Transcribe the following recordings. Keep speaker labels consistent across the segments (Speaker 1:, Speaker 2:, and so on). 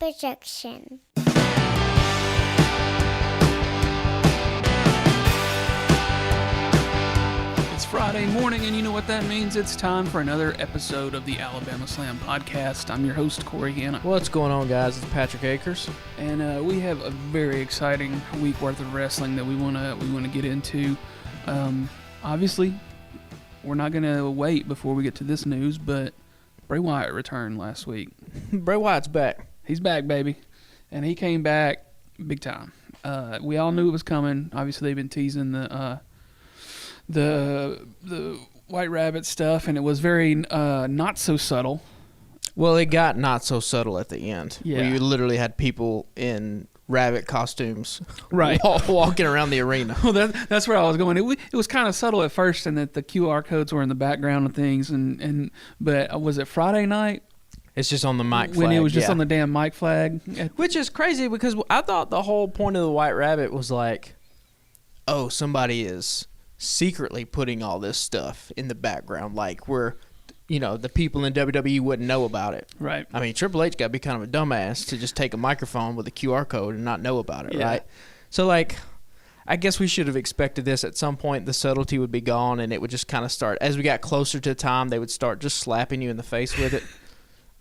Speaker 1: projection.
Speaker 2: It's Friday morning, and you know what that means. It's time for another episode of the Alabama Slam podcast. I'm your host, Corey Hanna.
Speaker 3: What's going on, guys? It's Patrick Akers.
Speaker 2: And we have a very exciting week worth of wrestling that we want to get into. Obviously, we're not going to wait before we get to this news, but Bray Wyatt returned last week.
Speaker 3: Bray Wyatt's back.
Speaker 2: He's back, baby. And he came back big time. We all knew it was coming. Obviously, they've been teasing the White Rabbit stuff, and it was very not so subtle.
Speaker 3: Well, it got not so subtle at the end.
Speaker 2: Yeah.
Speaker 3: Where you literally had people in rabbit costumes
Speaker 2: Right.
Speaker 3: walking around the arena.
Speaker 2: Well, that's where I was going. It was kind of subtle at first, and that the QR codes were in the background of things. But was it Friday night?
Speaker 3: It's just on the mic flag.
Speaker 2: When it was just on the damn mic flag.
Speaker 3: Which is crazy because I thought the whole point of the White Rabbit was like, oh, somebody is secretly putting all this stuff in the background, like we're, the people in WWE wouldn't know about it.
Speaker 2: Right.
Speaker 3: I mean, Triple H got to be kind of a dumbass to just take a microphone with a QR code and not know about it,
Speaker 2: Yeah.
Speaker 3: right? So, I guess we should have expected this at some point. The subtlety would be gone, and it would just kind of start. As we got closer to time, they would start just slapping you in the face with it.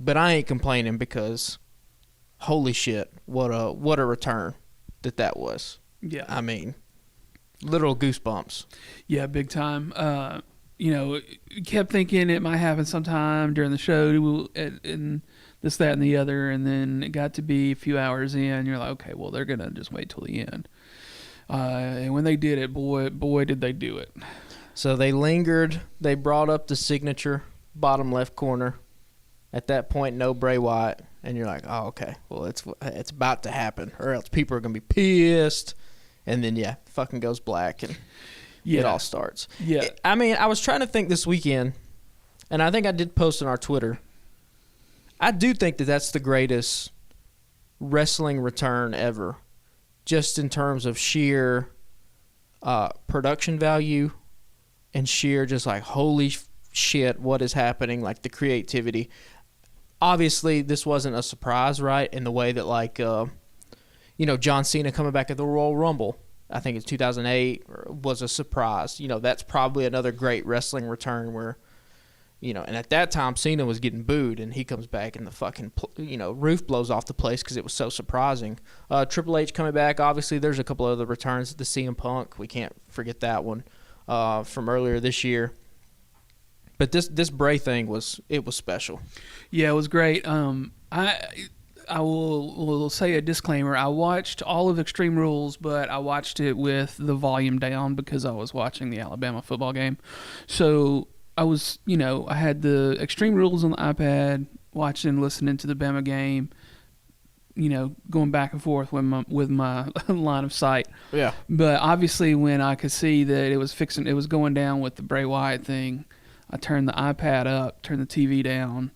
Speaker 3: But I ain't complaining because, holy shit, what a return that was.
Speaker 2: Yeah.
Speaker 3: I mean, literal goosebumps.
Speaker 2: Yeah, big time. Kept thinking it might happen sometime during the show, and this, that, and the other, and then it got to be a few hours in. You're like, okay, well, they're gonna just wait till the end. And when they did it, boy, did they do it.
Speaker 3: So they lingered. They brought up the signature, bottom left corner. At that point, no Bray Wyatt, and you're like, oh, okay, well, it's about to happen, or else people are gonna be pissed. And then fucking goes black, and it all starts.
Speaker 2: Yeah.
Speaker 3: I mean, I was trying to think this weekend, and I think I did post on our Twitter. I do think that that's the greatest wrestling return ever, just in terms of sheer production value and sheer just like, holy shit, what is happening, like the creativity. Obviously, this wasn't a surprise, right, in the way that John Cena coming back at the Royal Rumble, I think it's 2008, was a surprise. That's probably another great wrestling return where, and at that time Cena was getting booed, and he comes back and the fucking, roof blows off the place because it was so surprising. Triple H coming back, obviously there's a couple other returns. The CM Punk, we can't forget that one from earlier this year. But this Bray thing was special. Yeah,
Speaker 2: it was great. I will say a disclaimer. I watched all of Extreme Rules, but I watched it with the volume down because I was watching the Alabama football game. So I was, I had the Extreme Rules on the iPad, watching, listening to the Bama game, going back and forth with my line of sight.
Speaker 3: Yeah.
Speaker 2: But obviously when I could see that it was going down with the Bray Wyatt thing, I turned the iPad up, turned the TV down,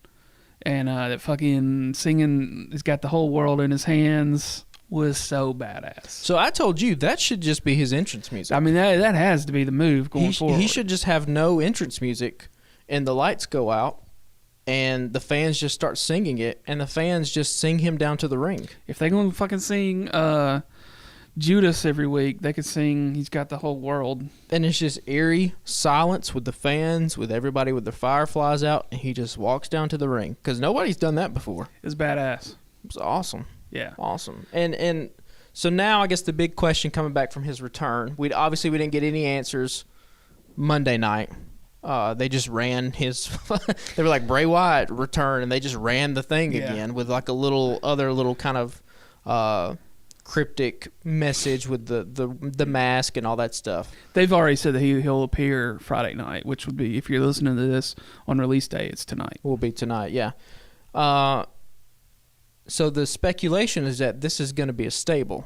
Speaker 2: and that fucking singing, he's got the whole world in his hands, was so badass.
Speaker 3: So I told you, that should just be his entrance music.
Speaker 2: I mean, that has to be the move going forward.
Speaker 3: He should just have no entrance music, and the lights go out, and the fans just start singing it, and the fans just sing him down to the ring.
Speaker 2: If they're going to fucking sing Judas every week, they could sing He's Got the Whole World.
Speaker 3: And it's just eerie silence with the fans, with everybody with their fireflies out, and he just walks down to the ring. Because nobody's done that before.
Speaker 2: It's badass.
Speaker 3: It was awesome.
Speaker 2: Yeah.
Speaker 3: Awesome. And so now I guess the big question coming back from his return, we didn't get any answers Monday night. They just ran his they were like, Bray Wyatt return, and they just ran the thing again with like a little kind of cryptic message with the mask and all that stuff. They've
Speaker 2: already said that he'll appear Friday night, which would be, if you're listening to this on release day, it's tonight.
Speaker 3: Will be tonight, yeah. So the speculation is that this is going to be a stable,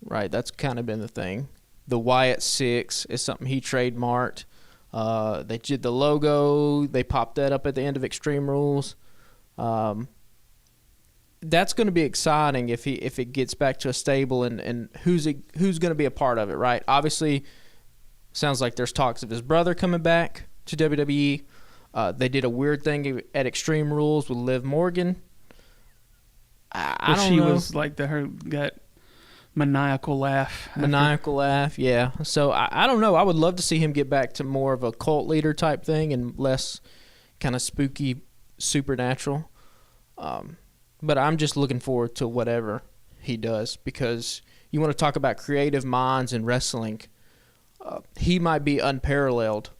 Speaker 3: right? That's kind of been the thing. The Wyatt 6 is something he trademarked. They did the logo. They popped that up at the end of Extreme Rules. That's going to be exciting if it gets back to a stable, and who's going to be a part of it, right? Obviously, sounds like there's talks of his brother coming back to WWE. They did a weird thing at Extreme Rules with Liv Morgan. I don't
Speaker 2: she
Speaker 3: know.
Speaker 2: was like her got maniacal laugh.
Speaker 3: Maniacal laugh, yeah. So I don't know. I would love to see him get back to more of a cult leader type thing and less kind of spooky supernatural. But I'm just looking forward to whatever he does, because you want to talk about creative minds in wrestling. He might be unparalleled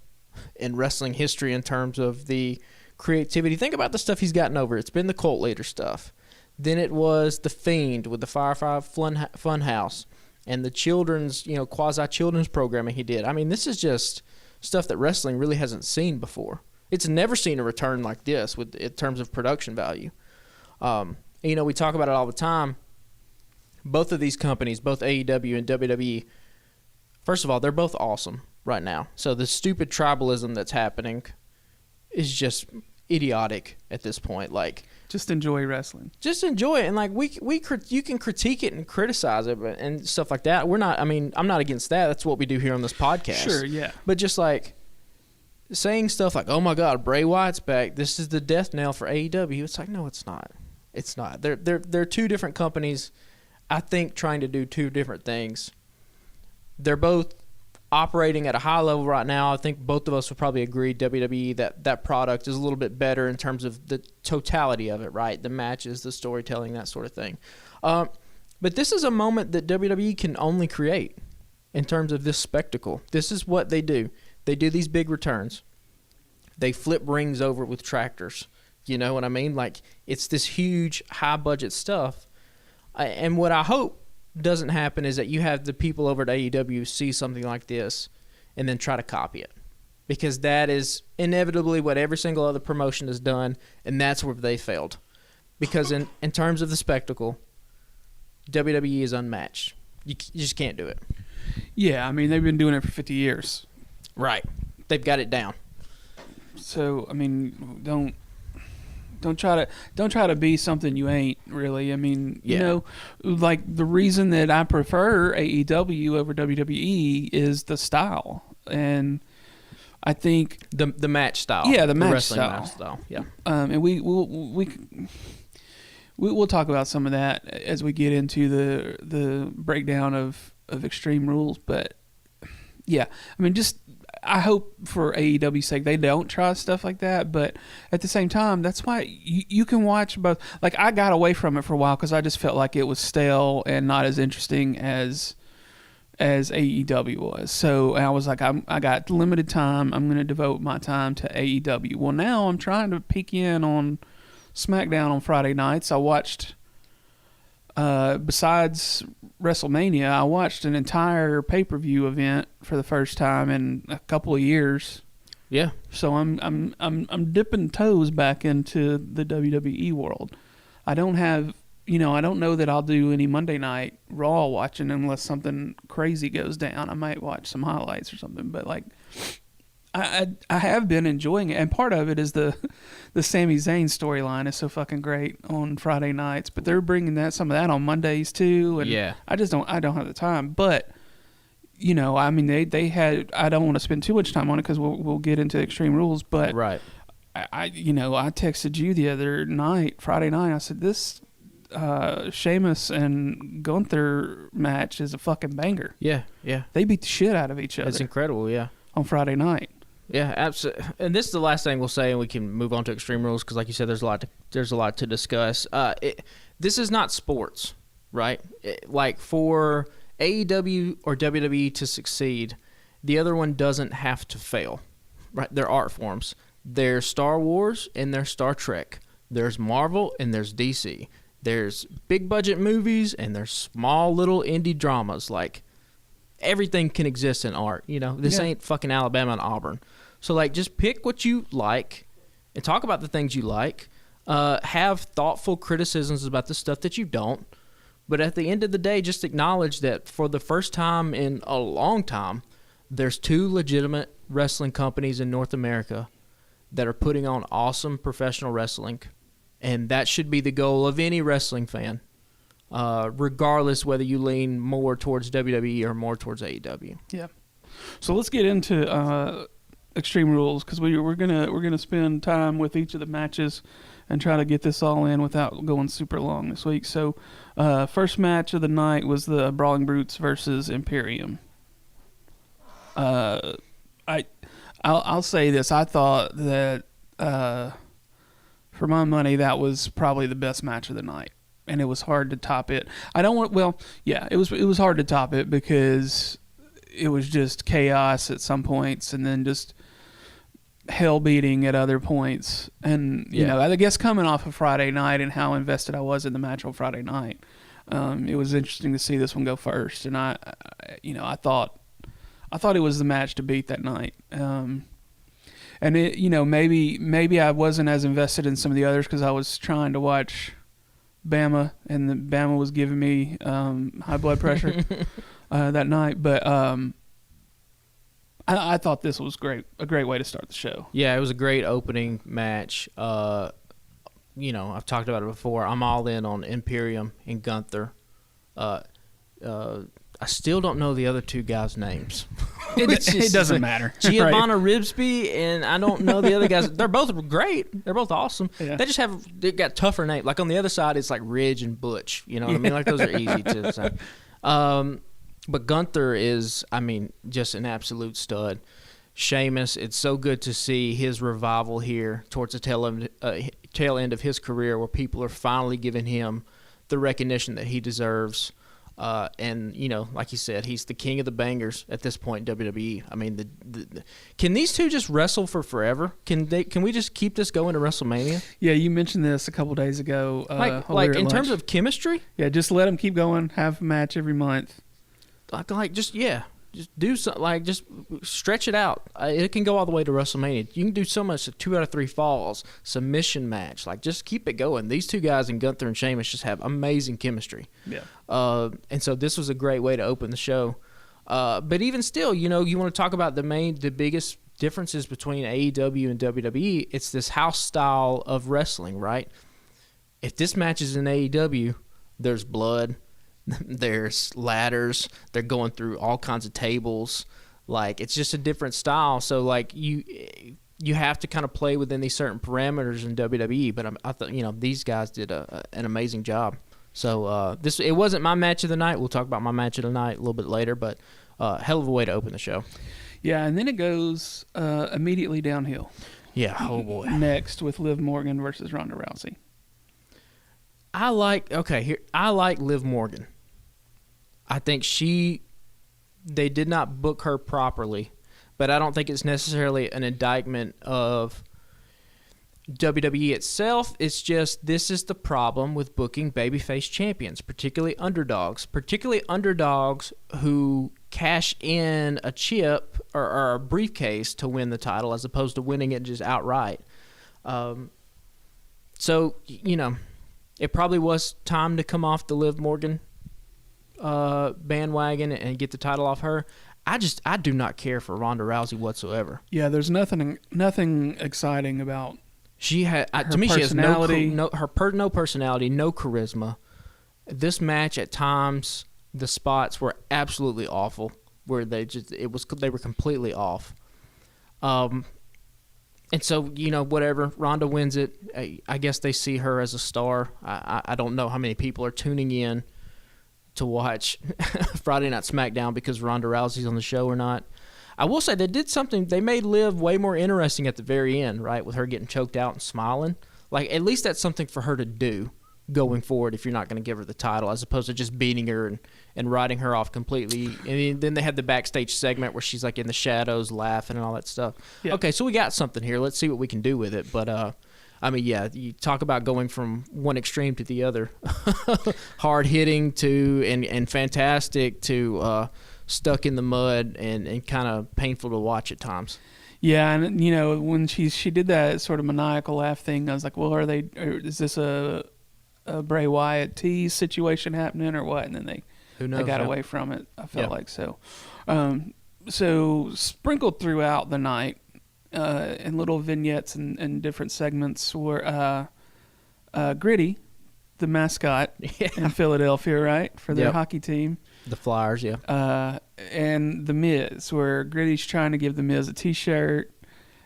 Speaker 3: in wrestling history in terms of the creativity. Think about the stuff he's gotten over. It's been the cult leader stuff. Then it was The Fiend with the Firefly Funhouse and the children's, quasi-children's programming he did. I mean, this is just stuff that wrestling really hasn't seen before. It's never seen a return like this in terms of production value. We talk about it all the time. Both of these companies, both AEW and WWE, first of all, they're both awesome right now. So the stupid tribalism that's happening is just idiotic at this point. Like,
Speaker 2: just enjoy wrestling. Just
Speaker 3: enjoy it, and like you can critique it and criticize it and stuff like that. I'm not against that. That's what we do here on this podcast.
Speaker 2: Sure, yeah.
Speaker 3: But just like saying stuff like, "Oh my God, Bray Wyatt's back. This is the death knell for AEW." It's like, no, it's not. It's not. They're two different companies, I think, trying to do two different things. They're both operating at a high level right now. I think both of us would probably agree, WWE, that product is a little bit better in terms of the totality of it, right? The matches, the storytelling, that sort of thing. But this is a moment that WWE can only create in terms of this spectacle. This is what they do. They do these big returns. They flip rings over with tractors. You know what I mean? Like, it's this huge, high-budget stuff. And what I hope doesn't happen is that you have the people over at AEW see something like this and then try to copy it, because that is inevitably what every single other promotion has done, and that's where they failed. Because in terms of the spectacle, WWE is unmatched. You just can't do it.
Speaker 2: Yeah, I mean, they've been doing it for 50 years.
Speaker 3: Right. They've got it down.
Speaker 2: So, I mean, don't try to be something you ain't, really. I mean, like, the reason that I prefer AEW over WWE is the style, and I think
Speaker 3: the match style.
Speaker 2: Yeah, the
Speaker 3: match
Speaker 2: style.
Speaker 3: Yeah.
Speaker 2: And we'll talk about some of that as we get into the breakdown of Extreme Rules, but yeah, I mean, I hope for AEW's sake they don't try stuff like that, but at the same time, that's why you can watch both. Like, I got away from it for a while because I just felt like it was stale and not as interesting as AEW was. So I was like, I got limited time. I'm going to devote my time to AEW. Well, now I'm trying to peek in on SmackDown on Friday nights. I watched, besides WrestleMania, I watched an entire pay-per-view event for the first time in a couple of years.
Speaker 3: Yeah.
Speaker 2: So I'm dipping toes back into the WWE world. I don't know that I'll do any Monday Night Raw watching unless something crazy goes down. I might watch some highlights or something, but like, I have been enjoying it, and part of it is the Sami Zayn storyline is so fucking great on Friday nights, but they're bringing some of that on Mondays too, and
Speaker 3: yeah.
Speaker 2: I don't have the time. But I mean, they had. I don't want to spend too much time on it because we'll get into Extreme Rules, but
Speaker 3: right.
Speaker 2: I texted you the other night, Friday night. I said this Sheamus and Gunther match is a fucking banger.
Speaker 3: Yeah.
Speaker 2: They beat the shit out of each other.
Speaker 3: It's incredible. Yeah.
Speaker 2: On Friday night.
Speaker 3: Yeah, absolutely. And this is the last thing we'll say, and we can move on to Extreme Rules because, like you said, there's a lot to discuss. This is not sports, right? Like, for AEW or WWE to succeed, the other one doesn't have to fail, right? They're art forms. There's Star Wars and there's Star Trek. There's Marvel and there's DC. There's big budget movies and there's small little indie dramas. Like, everything can exist in art. This ain't fucking Alabama and Auburn. So, like, just pick what you like and talk about the things you like. Have thoughtful criticisms about the stuff that you don't. But at the end of the day, just acknowledge that for the first time in a long time, there's two legitimate wrestling companies in North America that are putting on awesome professional wrestling. And that should be the goal of any wrestling fan, regardless whether you lean more towards WWE or more towards AEW.
Speaker 2: Yeah. So let's get into Extreme Rules, because we're gonna spend time with each of the matches and try to get this all in without going super long this week. So, first match of the night was the Brawling Brutes versus Imperium. I'll say this. I thought that, for my money, that was probably the best match of the night, and it was hard to top it. It was hard to top it because it was just chaos at some points, and then just hell beating at other points. And you know, I guess coming off of Friday night and how invested I was in the match on Friday night, it was interesting to see this one go first. And I thought it was the match to beat that night. And it, maybe I wasn't as invested in some of the others because I was trying to watch Bama, and the Bama was giving me high blood pressure that night. But I thought this was a great way to start the show.
Speaker 3: Yeah, it was a great opening match. I've talked about it before. I'm all in on Imperium and Gunther. I still don't know the other two guys' names.
Speaker 2: It doesn't matter.
Speaker 3: Giovanna Ribsby, and I don't know the other guys. They're both great. They're both awesome. Yeah. They got tougher names. Like on the other side, it's like Ridge and Butch. You know what I mean? Like those are easy to say. But Gunther is, just an absolute stud. Sheamus, it's so good to see his revival here towards the tail end of his career, where people are finally giving him the recognition that he deserves. And like you said, he's the king of the bangers at this point in WWE. Can these two just wrestle for forever? Can we just keep this going to WrestleMania?
Speaker 2: Yeah, you mentioned this a couple days ago.
Speaker 3: Like in terms of chemistry?
Speaker 2: Yeah, just let them keep going. Have a match every month.
Speaker 3: Just do something. Just stretch it out. It can go all the way to WrestleMania. You can do so much. 2 out of 3 falls, submission match. Just keep it going. These two guys, and Gunther and Sheamus, just have amazing chemistry.
Speaker 2: Yeah.
Speaker 3: And so this was a great way to open the show. But even still, you want to talk about the biggest differences between AEW and WWE. It's this house style of wrestling, right? If this match is in AEW, there's blood. There's ladders. They're going through all kinds of tables. It's just a different style. So you have to kind of play within these certain parameters in WWE. But I thought these guys did an amazing job. So it wasn't my match of the night. We'll talk about my match of the night a little bit later. But hell of a way to open the show.
Speaker 2: Yeah, and then it goes immediately downhill.
Speaker 3: Yeah. Oh boy.
Speaker 2: Next with Liv Morgan versus Ronda Rousey.
Speaker 3: I like Liv Morgan. I think they did not book her properly, but I don't think it's necessarily an indictment of WWE itself. It's just this is the problem with booking babyface champions, particularly underdogs who cash in a chip or a briefcase to win the title as opposed to winning it just outright. So, it probably was time to come off the Liv Morgan bandwagon and get the title off her. I do not care for Ronda Rousey whatsoever.
Speaker 2: Yeah, there's nothing exciting about.
Speaker 3: She had to me. She has no personality, no charisma. This match at times, the spots were absolutely awful. Where they were completely off. And so, whatever, Ronda wins it. I guess they see her as a star. I don't know how many people are tuning in to watch Friday Night SmackDown because Ronda Rousey's on the show or not. I will say they did something. They made Liv way more interesting at the very end, right, with her getting choked out and smiling. At least that's something for her to do going forward if you're not going to give her the title, as opposed to just beating her and writing her off completely. And then they had the backstage segment where she's in the shadows laughing and all that stuff. Yeah. Okay, so we got something here. Let's see what we can do with it. But, you talk about going from one extreme to the other. Hard-hitting and fantastic to stuck in the mud and kind of painful to watch at times.
Speaker 2: Yeah, and, when she did that sort of maniacal laugh thing, I was like, well, is this a Bray Wyatt tease situation happening or what? And then they got away from it. I felt like so. So sprinkled throughout the night in little vignettes and different segments were Gritty, the mascot in Philadelphia, right, for their hockey team.
Speaker 3: The Flyers, yeah.
Speaker 2: And The Miz, where Gritty's trying to give The Miz a T-shirt.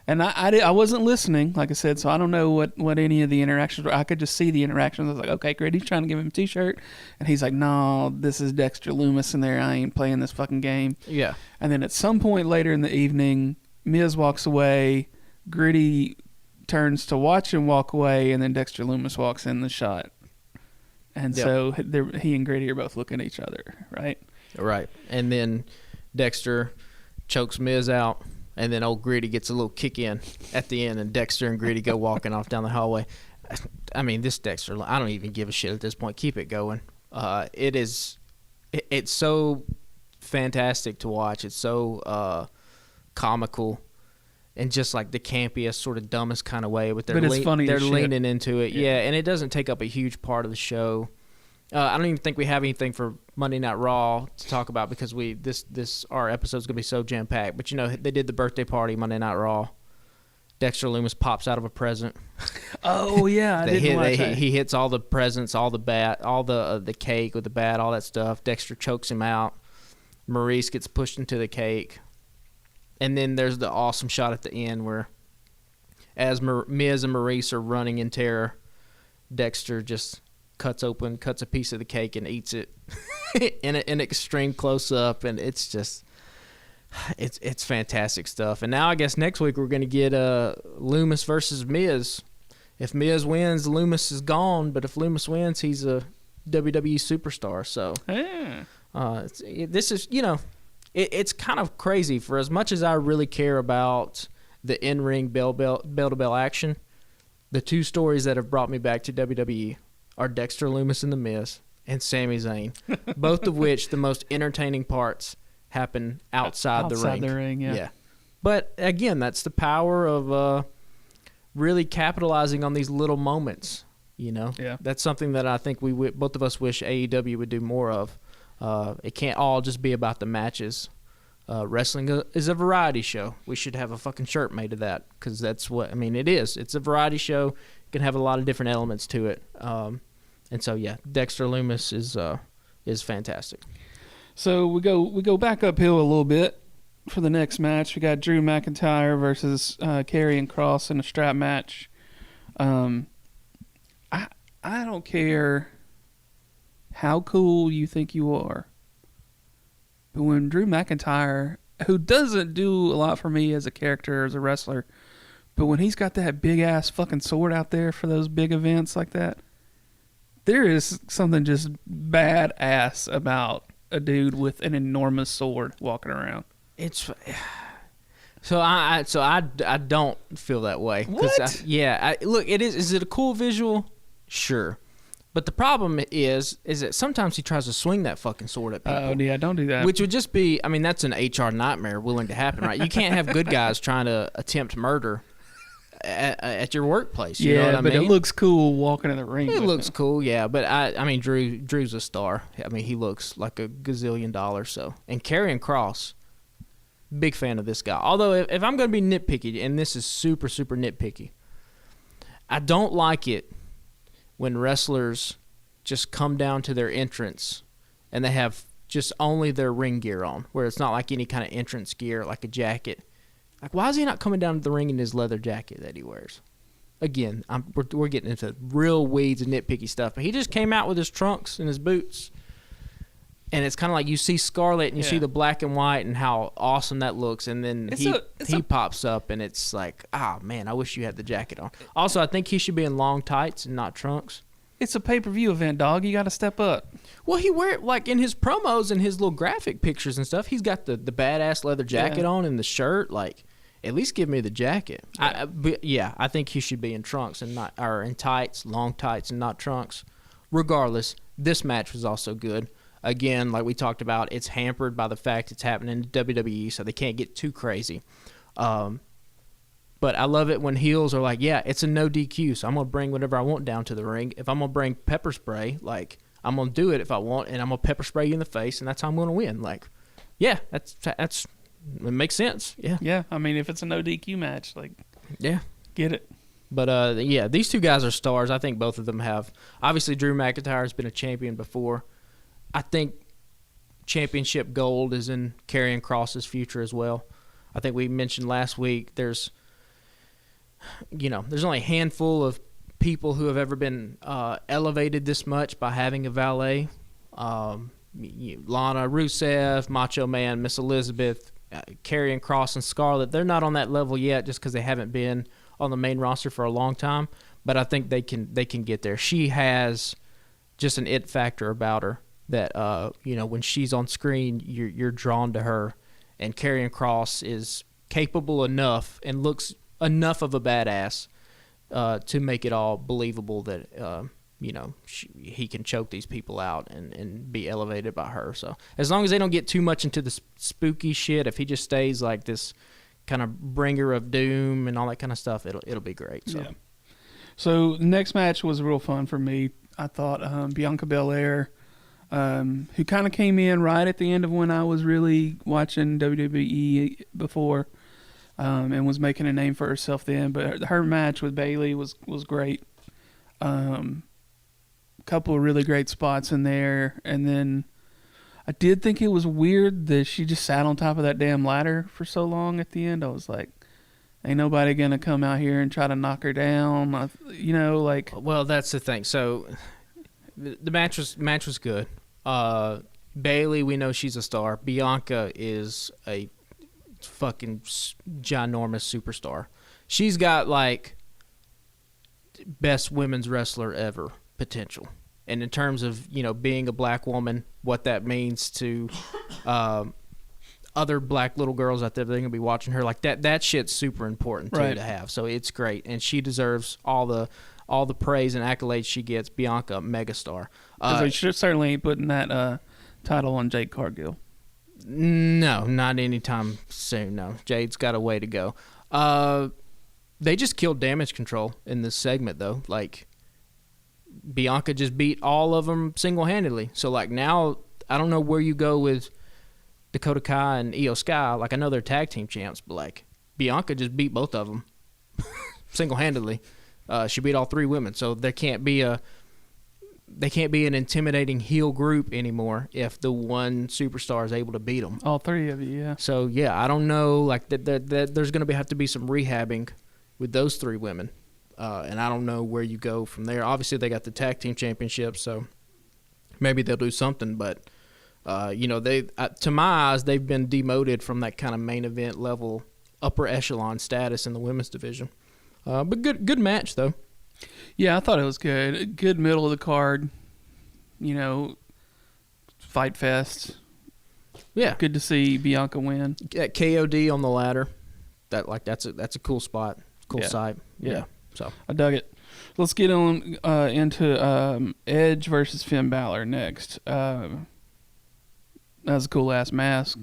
Speaker 2: And I wasn't listening, like I said, so I don't know what any of the interactions were. I could just see the interactions. I was like, okay, Gritty's trying to give him a T-shirt. And he's like, no, this is Dexter Loomis in there. I ain't playing this fucking game.
Speaker 3: Yeah.
Speaker 2: And then at some point later in the evening, Miz walks away. Gritty turns to watch him walk away, and then Dexter Loomis walks in the shot. And so he and Gritty are both looking at each other, right?
Speaker 3: Right. And then Dexter chokes Miz out. And then old Gritty gets a little kick in at the end, and Dexter and Gritty go walking off down the hallway. I mean, this Dexter, I don't even give a shit at this point. Keep it going. It's so fantastic to watch. It's so comical, and just like the campiest, sort of dumbest kind of way. But it's funny. They're leaning into it, yeah. And it doesn't take up a huge part of the show. I don't even think we have anything for Monday Night Raw to talk about because our episode's gonna be so jam packed. But they did the birthday party Monday Night Raw. Dexter Loomis pops out of a present.
Speaker 2: Oh yeah, I didn't watch that.
Speaker 3: He hits all the presents, all the cake with the bat, all that stuff. Dexter chokes him out. Maurice gets pushed into the cake, and then there's the awesome shot at the end where, as Miz and Maurice are running in terror, Dexter just cuts a piece of the cake and eats it in an extreme close up, and it's just it's fantastic stuff. And now I guess next week we're going to get Loomis versus Miz. If Miz wins, Loomis is gone, but if Loomis wins, he's a WWE superstar. So this is it's kind of crazy. For as much as I really care about the in-ring bell-to-bell action, the two stories that have brought me back to WWE are Dexter Loomis and The Miz and Sami Zayn, both of which the most entertaining parts happen outside the ring. Yeah. But again, that's the power of really capitalizing on these little moments.
Speaker 2: Yeah.
Speaker 3: That's something that I think both of us wish AEW would do more of. It can't all just be about the matches. Wrestling is a variety show. We should have a fucking shirt made of that because that's what it is. It's a variety show. It can have a lot of different elements to it. And so Dexter Loomis is fantastic.
Speaker 2: So we go back uphill a little bit for the next match. We got Drew McIntyre versus Karrion Kross in a strap match. I don't care how cool you think you are, but when Drew McIntyre, who doesn't do a lot for me as a character, as a wrestler, but when he's got that big ass fucking sword out there for those big events like that, there is something just badass about a dude with an enormous sword walking around.
Speaker 3: I don't feel that way.
Speaker 2: What?
Speaker 3: Look, it is. Is it a cool visual? Sure. But the problem is that sometimes he tries to swing that fucking sword at people.
Speaker 2: Oh, yeah, don't do that.
Speaker 3: Which would just be, that's an HR nightmare willing to happen, right? You can't have good guys trying to attempt murder at your workplace. You know what I mean?
Speaker 2: But it looks cool walking in the ring.
Speaker 3: It looks cool, yeah. But Drew's a star. He looks like a gazillion dollars. So, and Karrion Kross, big fan of this guy. Although if I'm going to be nitpicky, and this is super super nitpicky, I don't like it when wrestlers just come down to their entrance and they have just only their ring gear on, where it's not like any kind of entrance gear, like a jacket. Like, why is he not coming down to the ring in his leather jacket that he wears? Again, we're getting into real weeds and nitpicky stuff, but he just came out with his trunks and his boots, and it's kind of like you see Scarlett and you see the black and white and how awesome that looks, and then he pops up and it's like, man, I wish you had the jacket on. Also, I think he should be in long tights and not trunks.
Speaker 2: It's a pay-per-view event, dog. You got to step up.
Speaker 3: Well, he wear it like in his promos and his little graphic pictures and stuff. He's got the badass leather jacket on and the shirt. Like, at least give me the jacket. I think he should be in trunks and not, or in tights, long tights and not trunks. Regardless, this match was also good. Again, like we talked about, it's hampered by the fact it's happening in WWE, so they can't get too crazy. But I love it when heels are like, it's a no DQ, so I'm going to bring whatever I want down to the ring. If I'm going to bring pepper spray, like, I'm going to do it if I want, and I'm going to pepper spray you in the face, and that's how I'm going to win. Like, that's it makes sense. Yeah.
Speaker 2: Yeah, if it's a no DQ match, like, get it.
Speaker 3: But, these two guys are stars. I think both of them have. Obviously, Drew McIntyre has been a champion before. I think championship gold is in Karrion Kross's future as well. I think we mentioned last week there's there's only a handful of people who have ever been elevated this much by having a valet. Lana, Rusev, Macho Man, Miss Elizabeth, Karrion Kross, and Scarlett. They're not on that level yet just because they haven't been on the main roster for a long time. But I think they can get there. She has just an it factor about her that when she's on screen, you're drawn to her. And Karrion Kross is capable enough and looks enough of a badass to make it all believable that he can choke these people out and be elevated by her. So as long as they don't get too much into the spooky shit, if he just stays like this kind of bringer of doom and all that kind of stuff, it'll be great. So.
Speaker 2: Yeah. So the next match was real fun for me. I thought Bianca Belair, who kind of came in right at the end of when I was really watching WWE before, and was making a name for herself then. But her match with Bayley was great. Couple of really great spots in there, and then I did think it was weird that she just sat on top of that damn ladder for so long at the end. I was like, ain't nobody gonna come out here and try to knock her down,
Speaker 3: Well, that's the thing. So the match was good. Bayley, we know she's a star. Bianca is a fucking ginormous superstar. She's got best women's wrestler ever potential. And in terms of, being a black woman, what that means to other black little girls out there, they're going to be watching her that shit's super important too, to have. So it's great. And she deserves all the praise and accolades she gets. Bianca, megastar.
Speaker 2: They certainly ain't putting that title on Jade Cargill.
Speaker 3: No, not anytime soon, no. Jade's got a way to go. They just killed Damage Control in this segment, though. Bianca just beat all of them single-handedly. So, now, I don't know where you go with Dakota Kai and Io Sky. I know they're tag team champs, but, Bianca just beat both of them single-handedly. She beat all three women. So, they can't be an intimidating heel group anymore if the one superstar is able to beat them.
Speaker 2: All three of you, yeah.
Speaker 3: So, yeah, I don't know. There's going to have to be some rehabbing with those three women. And I don't know where you go from there. Obviously, they got the tag team championships, so maybe they'll do something. But, to my eyes, they've been demoted from that kind of main event level, upper echelon status in the women's division. But good match, though.
Speaker 2: Yeah, I thought it was good. Good middle of the card, fight fest.
Speaker 3: Yeah.
Speaker 2: Good to see Bianca win.
Speaker 3: KOD on the ladder. That's a cool spot. Cool sight. Yeah. So
Speaker 2: I dug it. Let's get on into Edge versus Finn Balor next. That was a cool ass mask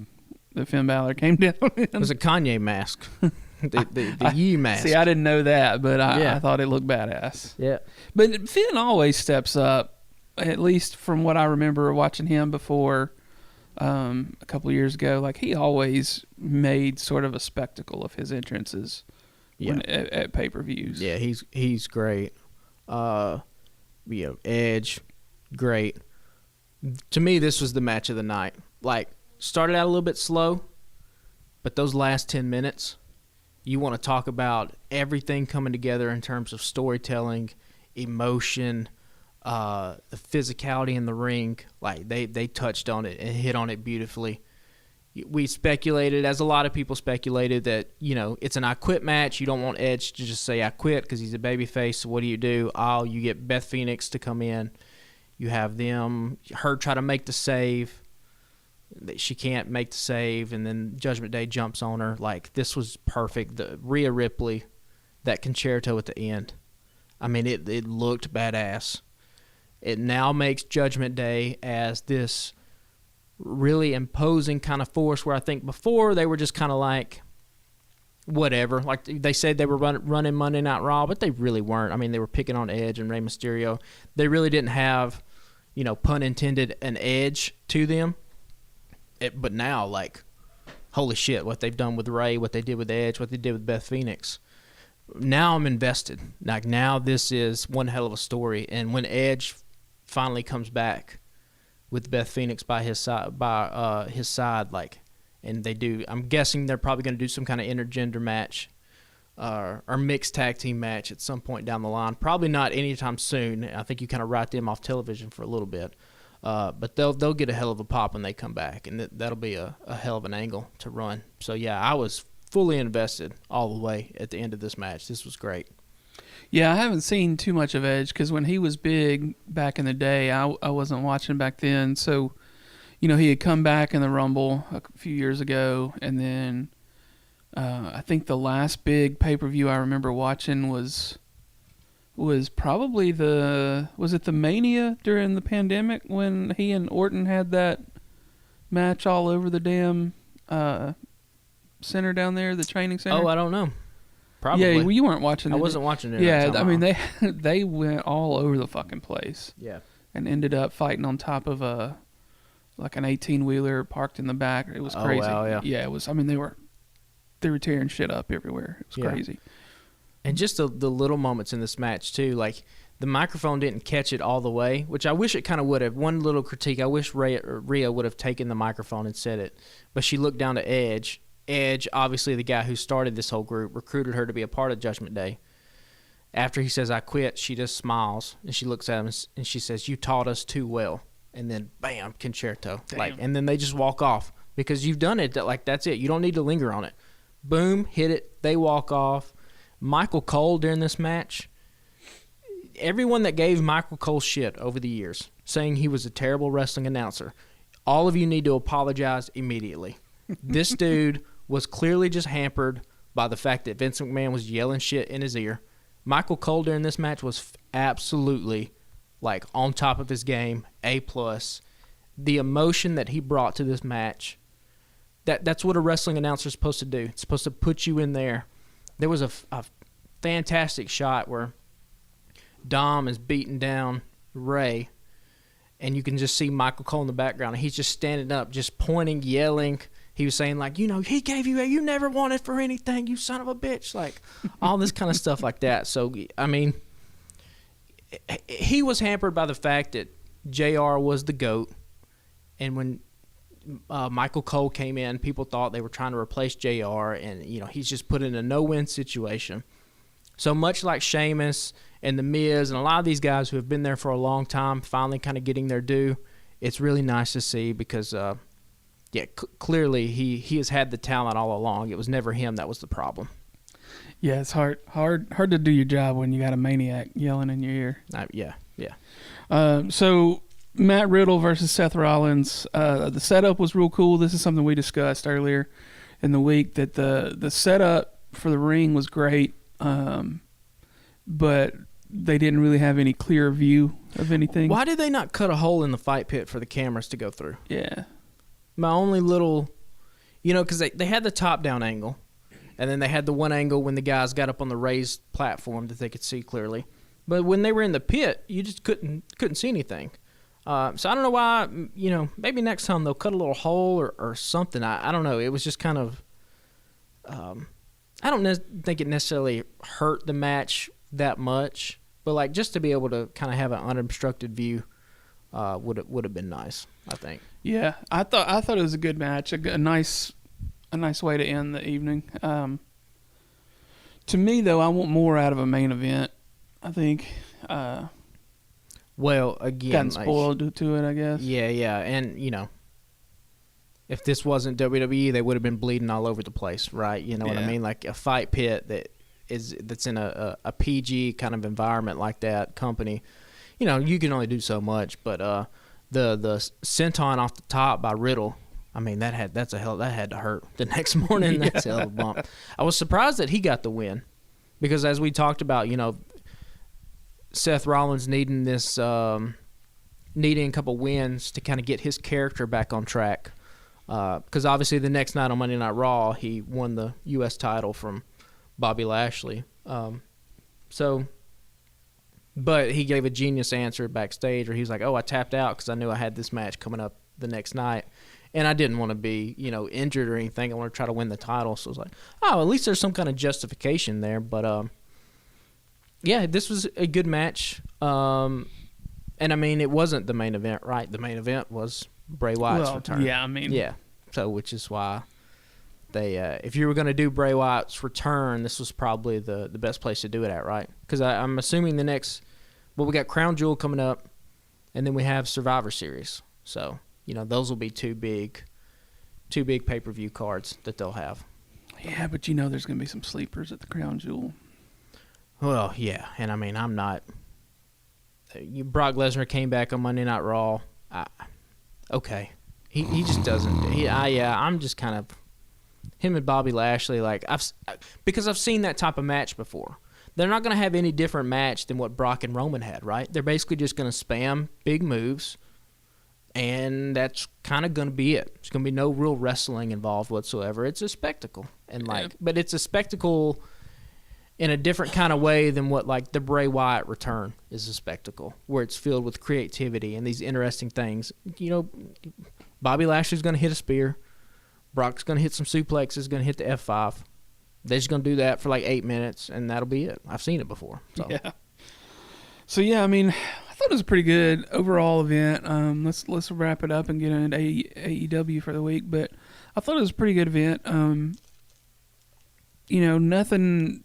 Speaker 2: that Finn Balor came down in.
Speaker 3: It was a Kanye mask. the Ye mask.
Speaker 2: See, I didn't know that, but I thought it looked badass.
Speaker 3: Yeah.
Speaker 2: But Finn always steps up, at least from what I remember watching him before a couple of years ago. He always made sort of a spectacle of his entrances. Yeah. At pay-per-views.
Speaker 3: Yeah, he's great. Edge, great. To me, this was the match of the night. Started out a little bit slow, but those last 10 minutes, you want to talk about everything coming together in terms of storytelling, emotion, the physicality in the ring. They touched on it and hit on it beautifully. We speculated, as a lot of people speculated, that, it's an I quit match. You don't want Edge to just say I quit because he's a babyface. So what do? You get Beth Phoenix to come in. You have her try to make the save. She can't make the save, and then Judgment Day jumps on her. This was perfect. The Rhea Ripley, that concerto at the end. I mean, it looked badass. It now makes Judgment Day as this really imposing kind of force, where I think before they were just kind of whatever. They said they were running Monday Night Raw, but they really weren't. I mean, they were picking on Edge and Rey Mysterio. They really didn't have, pun intended, an edge to them. But now, holy shit, what they've done with Rey, what they did with Edge, what they did with Beth Phoenix. Now I'm invested. Now this is one hell of a story. And when Edge finally comes back with Beth Phoenix by his side, and they do, I'm guessing they're probably going to do some kind of intergender match. or mixed tag team match at some point down the line. Probably not anytime soon. I think you kind of write them off television for a little bit. But they'll get a hell of a pop when they come back, and that'll be a hell of an angle to run. So, yeah, I was fully invested all the way at the end of this match. This was great.
Speaker 2: Yeah, I haven't seen too much of Edge because when he was big back in the day, I wasn't watching back then. So, he had come back in the Rumble a few years ago, and then I think the last big pay-per-view I remember watching was probably the Mania during the pandemic when he and Orton had that match all over the damn center down there, the training center.
Speaker 3: Oh, I don't know. Probably.
Speaker 2: Yeah, well, you weren't watching it.
Speaker 3: I wasn't watching it.
Speaker 2: Yeah, I mean they went all over the fucking place.
Speaker 3: Yeah.
Speaker 2: And ended up fighting on top of an 18-wheeler parked in the back. It was crazy.
Speaker 3: Oh, wow, yeah.
Speaker 2: Yeah, it was. I mean, they were tearing shit up everywhere. It was crazy.
Speaker 3: And just the little moments in this match, too. Like, the microphone didn't catch it all the way, which I wish it kind of would have. One little critique, I wish Rhea would have taken the microphone and said it. But she looked down to Edge. Edge, obviously the guy who started this whole group, recruited her to be a part of Judgment Day. After he says, "I quit," she just smiles. And she looks at him and she says, "You taught us too well." And then, bam, concerto.
Speaker 2: Damn.
Speaker 3: And then they just walk off because you've done it. That's it. You don't need to linger on it. Boom, hit it. They walk off. Michael Cole during this match, everyone that gave Michael Cole shit over the years, saying he was a terrible wrestling announcer, all of you need to apologize immediately. This dude was clearly just hampered by the fact that Vince McMahon was yelling shit in his ear. Michael Cole during this match was absolutely on top of his game, A+. The emotion that he brought to this match, that's what a wrestling announcer is supposed to do. It's supposed to put you in there. There was a fantastic shot where Dom is beating down Ray, and you can just see Michael Cole in the background. And he's just standing up, just pointing, yelling. He was saying, he gave you never wanted for anything, you son of a bitch. All this kind of stuff like that. So, I mean, he was hampered by the fact that JR was the GOAT. And when Michael Cole came in, people thought they were trying to replace JR, and he's just put in a no-win situation. So much like Sheamus and The Miz and a lot of these guys who have been there for a long time, finally kind of getting their due, it's really nice to see because, clearly he has had the talent all along. It was never him that was the problem.
Speaker 2: Yeah, it's hard to do your job when you got a maniac yelling in your ear.
Speaker 3: Yeah.
Speaker 2: So Matt Riddle versus Seth Rollins. The setup was real cool. This is something we discussed earlier in the week, that the setup for the ring was great, but they didn't really have any clear view of anything.
Speaker 3: Why did they not cut a hole in the fight pit for the cameras to go through?
Speaker 2: Yeah.
Speaker 3: My only little, because they had the top-down angle, and then they had the one angle when the guys got up on the raised platform that they could see clearly. But when they were in the pit, you just couldn't see anything. So I don't know why, maybe next time they'll cut a little hole or something. I don't know. It was just kind of, I don't think it necessarily hurt the match that much, but just to be able to kind of have an unobstructed view would have been nice, I think.
Speaker 2: Yeah, I thought it was a good match, a nice way to end the evening. To me, though, I want more out of a main event. I think.
Speaker 3: Well, again,
Speaker 2: gotten spoiled to it, I guess.
Speaker 3: Yeah, and if this wasn't WWE, they would have been bleeding all over the place, right? You know what I mean? Like a fight pit that's in a PG kind of environment like that, company. You can only do so much, but the senton off the top by Riddle, I mean that had to hurt the next morning. That's a hell of a bump. I was surprised that he got the win, because as we talked about, Seth Rollins needing a couple wins to kind of get his character back on track. Because obviously the next night on Monday Night Raw, he won the U.S. title from Bobby Lashley. But he gave a genius answer backstage where he was like, "Oh, I tapped out because I knew I had this match coming up the next night, and I didn't want to be, injured or anything. I want to try to win the title." So I was like, "Oh, at least there's some kind of justification there." But yeah, this was a good match. And I mean, it wasn't the main event, right? The main event was Bray Wyatt's return.
Speaker 2: Yeah, I mean,
Speaker 3: yeah. So which is why they if you were going to do Bray Wyatt's return, this was probably the best place to do it at, right? Because I'm assuming we got Crown Jewel coming up, and then we have Survivor Series. So, those will be two big pay-per-view cards that they'll have.
Speaker 2: Yeah, but there's going to be some sleepers at the Crown Jewel.
Speaker 3: Well, yeah, and I mean, I'm not. Brock Lesnar came back on Monday Night Raw. Okay, he just doesn't. I'm just kind of him and Bobby Lashley. Like because I've seen that type of match before. They're not going to have any different match than what Brock and Roman had, right? They're basically just going to spam big moves, and that's kind of going to be it. There's going to be no real wrestling involved whatsoever. It's a spectacle, but it's a spectacle in a different kind of way than what like the Bray Wyatt return is a spectacle, where it's filled with creativity and these interesting things. Bobby Lashley's going to hit a spear. Brock's going to hit some suplexes, going to hit the F5. They're just going to do that for like 8 minutes, and that'll be it. I've seen it before. So.
Speaker 2: Yeah. So, yeah, I mean, I thought it was a pretty good overall event. Let's wrap it up and get into AEW for the week. But I thought it was a pretty good event. Nothing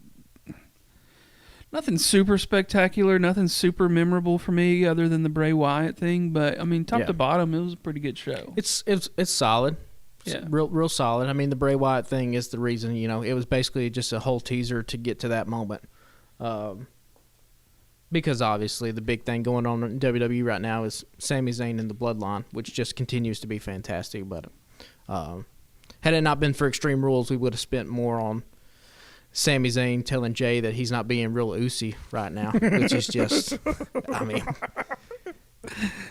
Speaker 2: super spectacular, nothing super memorable for me other than the Bray Wyatt thing. But, I mean, top to bottom, it was a pretty good show.
Speaker 3: It's solid.
Speaker 2: Yeah.
Speaker 3: Real solid. I mean, the Bray Wyatt thing is the reason, it was basically just a whole teaser to get to that moment. Because obviously the big thing going on in WWE right now is Sami Zayn and the Bloodline, which just continues to be fantastic. But had it not been for Extreme Rules, we would have spent more on Sami Zayn telling Jay that he's not being real Usi right now, which is just, I mean,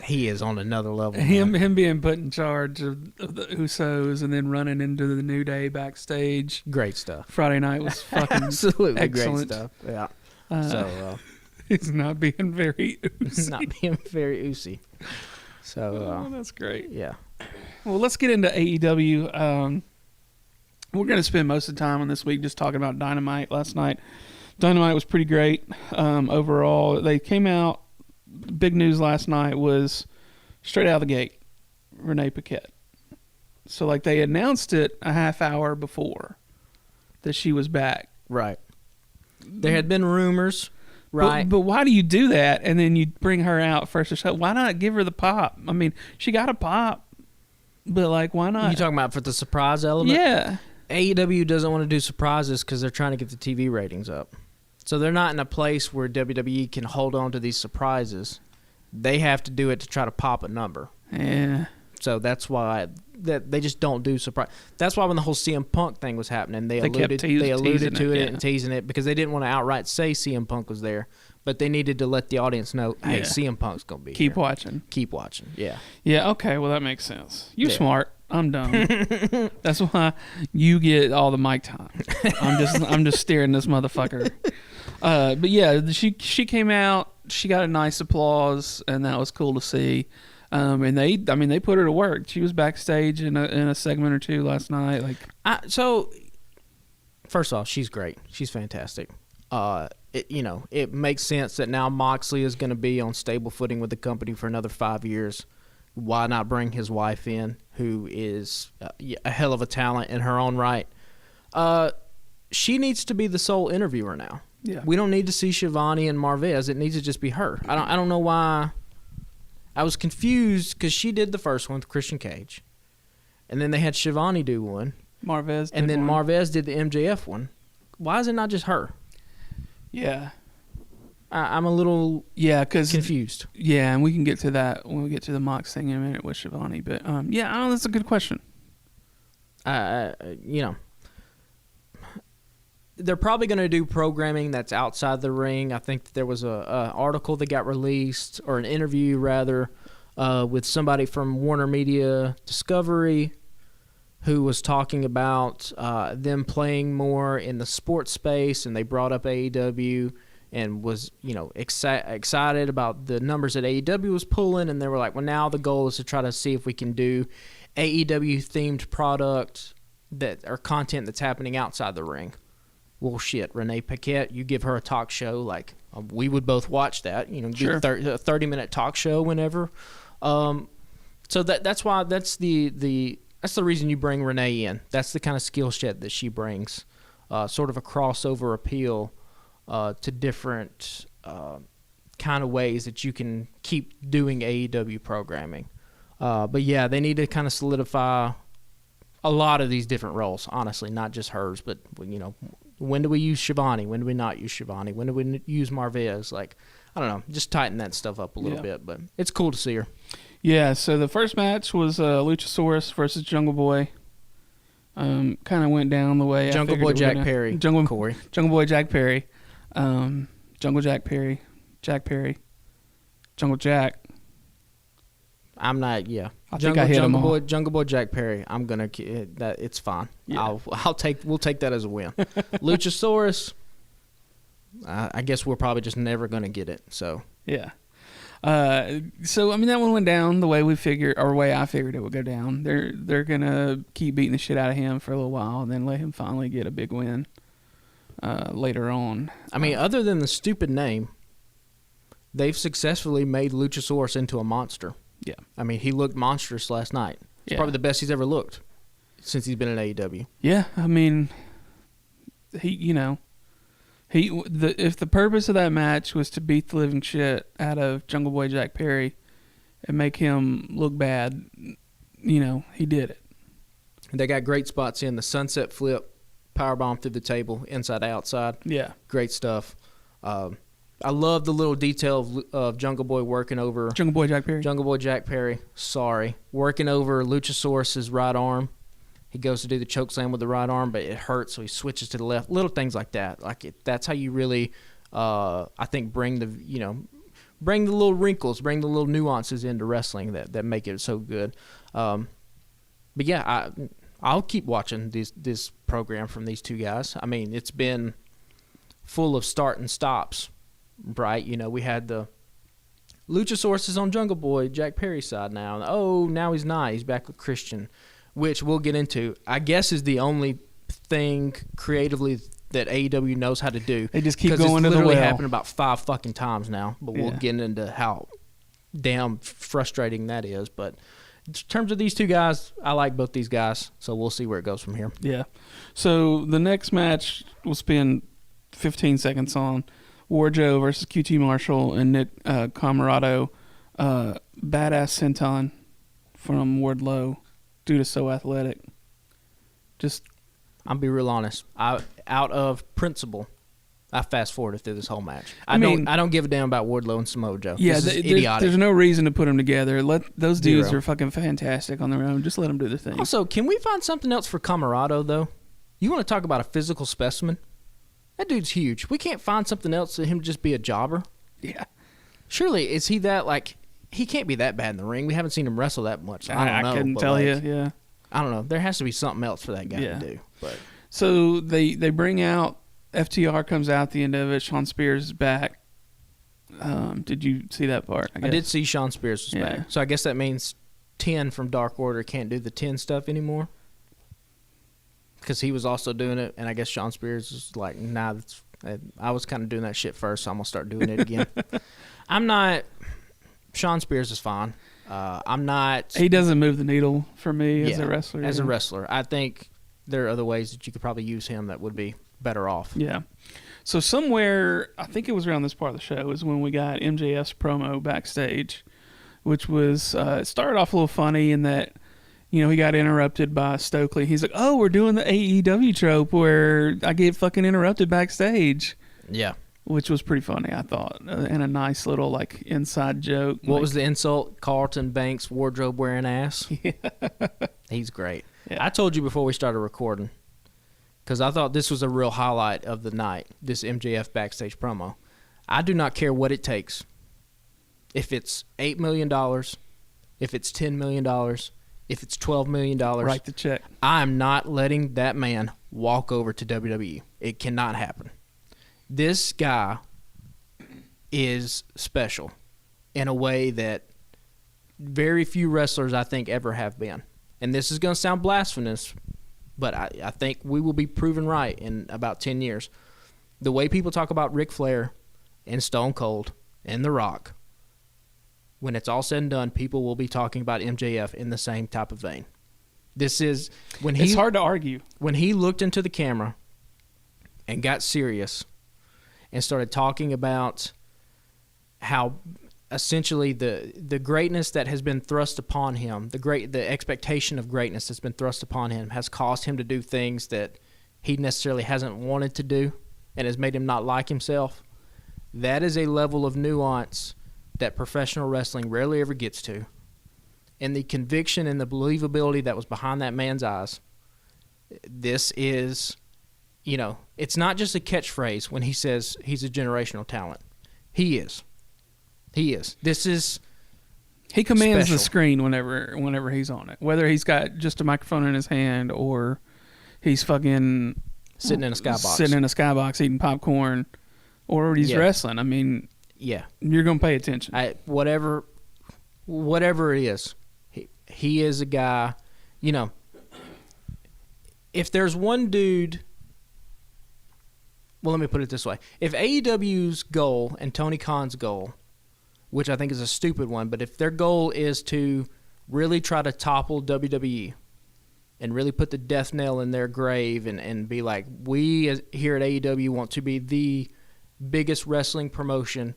Speaker 3: he is on another level.
Speaker 2: Him being put in charge of the Usos and then running into the New Day backstage.
Speaker 3: Great stuff.
Speaker 2: Friday night was fucking
Speaker 3: absolutely
Speaker 2: excellent.
Speaker 3: Great stuff. Yeah.
Speaker 2: He's not being very Usi.
Speaker 3: Not being very Usi. So
Speaker 2: that's great.
Speaker 3: Yeah.
Speaker 2: Well, let's get into AEW. We're going to spend most of the time on this week just talking about Dynamite last night. Dynamite was pretty great overall. They came out. Big news last night was straight out of the gate, Renee Paquette. So, like, they announced it a half hour before that she was back.
Speaker 3: Right. There had been rumors, right?
Speaker 2: But why do you do that and then you bring her out first? Why not give her the pop? I mean, she got a pop, but, like, why not?
Speaker 3: You talking about for the surprise element?
Speaker 2: Yeah.
Speaker 3: AEW doesn't want to do surprises because they're trying to get the TV ratings up. So they're not in a place where WWE can hold on to these surprises. They have to do it to try to pop a number.
Speaker 2: Yeah.
Speaker 3: So that's why they just don't do surprise. That's why when the whole CM Punk thing was happening, they alluded to it and teasing it because they didn't want to outright say CM Punk was there, but they needed to let the audience know, hey, CM Punk's going to be
Speaker 2: Keep
Speaker 3: here.
Speaker 2: watching.
Speaker 3: Keep watching. Yeah.
Speaker 2: Yeah, okay, well that makes sense. You're smart. I'm dumb. That's why you get all the mic time. I'm just steering this motherfucker. But yeah, she came out. She got a nice applause, and that was cool to see. And they put her to work. She was backstage in a segment or two last night.
Speaker 3: So, first off, she's great. She's fantastic. It makes sense that now Moxley is going to be on stable footing with the company for another 5 years. Why not bring his wife in, who is a hell of a talent in her own right? She needs to be the sole interviewer now.
Speaker 2: Yeah.
Speaker 3: We don't need to see Shivani and Marvez. It needs to just be her. I don't know why. I was confused because she did the first one with Christian Cage, and then they had Shivani do one.
Speaker 2: Marvez
Speaker 3: did the MJF one. Why is it not just her?
Speaker 2: Yeah.
Speaker 3: I'm a little confused.
Speaker 2: Yeah, and we can get to that when we get to the Mox thing in a minute with Shivani. But that's a good question.
Speaker 3: They're probably going to do programming that's outside the ring. I think that there was a article that got released, or an interview rather, with somebody from Warner Media Discovery, who was talking about them playing more in the sports space, and they brought up AEW. And was, excited about the numbers that AEW was pulling. And they were like, well, now the goal is to try to see if we can do AEW-themed product or content that's happening outside the ring. Well, shit, Renee Paquette, you give her a talk show, we would both watch that.
Speaker 2: Sure.
Speaker 3: Do a 30-minute talk show whenever. So that's why that's the That's the reason you bring Renee in. That's the kind of skill set that she brings. Sort of a crossover appeal to different kind of ways that you can keep doing AEW programming. But yeah, they need to kind of solidify a lot of these different roles, honestly, not just hers, but, you know, when do we use Shivani? When do we not use Shivani? When do we use Marvez? Like, I don't know, just tighten that stuff up a little bit, but it's cool to see her.
Speaker 2: Yeah, so the first match was Luchasaurus versus Jungle Boy. Kind of went down the way
Speaker 3: Jungle Boy Jack Perry. Corey.
Speaker 2: Jungle Boy Jack Perry. Jungle Jack Perry. Jack Perry. Jungle Jack.
Speaker 3: I'm not. Yeah,
Speaker 2: I think I hit them all.
Speaker 3: Jungle Boy Jack Perry. I'm gonna. That it's fine.
Speaker 2: Yeah.
Speaker 3: We'll take that as a win. Luchasaurus. I guess we're probably just never gonna get it. So
Speaker 2: yeah. So I mean that one went down the way we figured, or way I figured it would go down. They're gonna keep beating the shit out of him for a little while, and then let him finally get a big win later on.
Speaker 3: I mean, other than the stupid name, they've successfully made Luchasaurus into a monster.
Speaker 2: Yeah.
Speaker 3: I mean, he looked monstrous last night. It's probably the best he's ever looked since he's been in AEW.
Speaker 2: Yeah, I mean, if the purpose of that match was to beat the living shit out of Jungle Boy Jack Perry and make him look bad, he did it.
Speaker 3: They got great spots in the sunset flip, powerbomb through the table, inside outside.
Speaker 2: Yeah.
Speaker 3: Great stuff. I love the little detail of Jungle Boy working over...
Speaker 2: Jungle Boy Jack Perry.
Speaker 3: Jungle Boy Jack Perry, working over Luchasaurus's right arm. He goes to do the choke slam with the right arm, but it hurts, so he switches to the left. Little things like that. That's how you really, I think, bring the little wrinkles, bring the little nuances into wrestling that make it so good. But yeah, I'll keep watching this program from these two guys. I mean, it's been full of start and stops, right? We had the Luchasaurus is on Jungle Boy Jack Perry's side now. Oh, now he's not. He's back with Christian, which we'll get into. I guess is the only thing creatively that AEW knows how to do.
Speaker 2: They just keep going to the well.
Speaker 3: It's literally happened about 5 fucking times now, but we'll get into how damn frustrating that is. But in terms of these two guys, I like both these guys, so we'll see where it goes from here.
Speaker 2: Yeah. So the next match we'll spend 15 seconds on. Warjo versus QT Marshall and Nick Camarado. Badass senton from Wardlow. Dude is so athletic.
Speaker 3: I'll be real honest. Out of principle, I fast forwarded through this whole match. I don't give a damn about Wardlow and Samoa Joe.
Speaker 2: Yeah,
Speaker 3: this is idiotic.
Speaker 2: There's no reason to put them together. Those dudes are fucking fantastic on their own. Just let them do their thing.
Speaker 3: Also, can we find something else for Camarado though? You want to talk about a physical specimen? That dude's huge. We can't find something else for him to just be a jobber.
Speaker 2: Yeah.
Speaker 3: Surely, is he that he can't be that bad in the ring. We haven't seen him wrestle that much. I don't know.
Speaker 2: I couldn't tell you. Yeah.
Speaker 3: I don't know. There has to be something else for that guy to do. But
Speaker 2: so they bring out FTR comes out at the end of it. Sean Spears is back. Did you see that part?
Speaker 3: I did see Sean Spears was back. So I guess that means 10 from Dark Order can't do the 10 stuff anymore. Because he was also doing it, and I guess Sean Spears was like, nah, I was kind of doing that shit first, so I'm going to start doing it again. I'm not... Sean Spears is fine. I'm not...
Speaker 2: He doesn't move the needle for me as a wrestler.
Speaker 3: As a wrestler. I think there are other ways that you could probably use him that would be better off.
Speaker 2: Yeah. So somewhere, I think it was around this part of the show, is when we got MJF's promo backstage, which was... it started off a little funny in that... he got interrupted by Stokely. He's like, oh, we're doing the AEW trope where I get fucking interrupted backstage.
Speaker 3: Yeah.
Speaker 2: Which was pretty funny, I thought. And a nice little, inside joke.
Speaker 3: What was the insult? Carlton Banks wardrobe wearing ass?
Speaker 2: Yeah.
Speaker 3: He's great.
Speaker 2: Yeah.
Speaker 3: I told you before we started recording, because I thought this was a real highlight of the night, this MJF backstage promo. I do not care what it takes. If it's $8 million, if it's $10 million, if it's $12 million,
Speaker 2: write the check.
Speaker 3: I'm not letting that man walk over to WWE. It cannot happen. This guy is special in a way that very few wrestlers, I think, ever have been. And this is going to sound blasphemous, but I think we will be proven right in about 10 years. The way people talk about Ric Flair and Stone Cold and The Rock, when it's all said and done, people will be talking about MJF in the same type of vein. This is
Speaker 2: it's hard to argue.
Speaker 3: When he looked into the camera and got serious and started talking about how essentially the greatness that has been thrust upon him, the expectation of greatness that's been thrust upon him has caused him to do things that he necessarily hasn't wanted to do and has made him not like himself. That is a level of nuance that professional wrestling rarely ever gets to. And the conviction and the believability that was behind that man's eyes, this is, it's not just a catchphrase when he says he's a generational talent. He is. This is
Speaker 2: He commands
Speaker 3: special.
Speaker 2: the screen whenever he's on it. Whether he's got just a microphone in his hand or he's fucking
Speaker 3: sitting in a
Speaker 2: skybox eating popcorn, or he's wrestling. I mean,
Speaker 3: yeah,
Speaker 2: you're gonna pay attention.
Speaker 3: Whatever it is, he is a guy. If there's one dude, well, let me put it this way: if AEW's goal and Tony Khan's goal, which I think is a stupid one, but if their goal is to really try to topple WWE and really put the death nail in their grave and be like, we here at AEW want to be the biggest wrestling promotion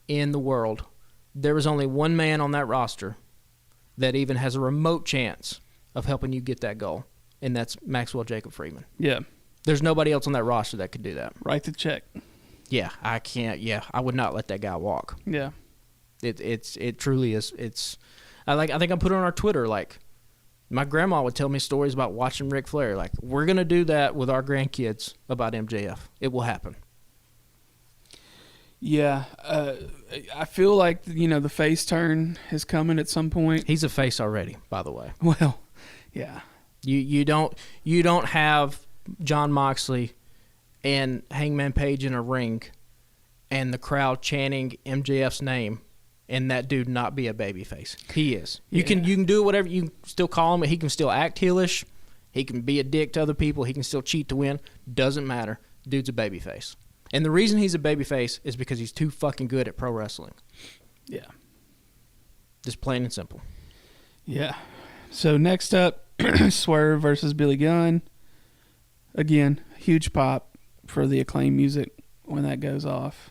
Speaker 3: in the world, there is only one man on that roster that even has a remote chance of helping you get that goal, and that's Maxwell Jacob Friedman.
Speaker 2: Yeah.
Speaker 3: There's nobody else on that roster that could do that.
Speaker 2: Write the check.
Speaker 3: Yeah, I can't. Yeah, I would not let that guy walk.
Speaker 2: Yeah.
Speaker 3: It truly is. I think I put it on our Twitter, like, my grandma would tell me stories about watching Ric Flair. Like, we're going to do that with our grandkids about MJF. It will happen.
Speaker 2: Yeah. I feel like, the face turn is coming at some point.
Speaker 3: He's a face already, by the way.
Speaker 2: Well, yeah.
Speaker 3: You don't have Jon Moxley and Hangman Page in a ring and the crowd chanting MJF's name and that dude not be a babyface. He is. You can do whatever. You can still call him. He can still act heelish. He can be a dick to other people. He can still cheat to win. Doesn't matter. Dude's a babyface. And the reason he's a babyface is because he's too fucking good at pro wrestling.
Speaker 2: Yeah.
Speaker 3: Just plain and simple.
Speaker 2: Yeah. So next up, Swerve versus Billy Gunn. Again, huge pop for the Acclaim music when that goes off.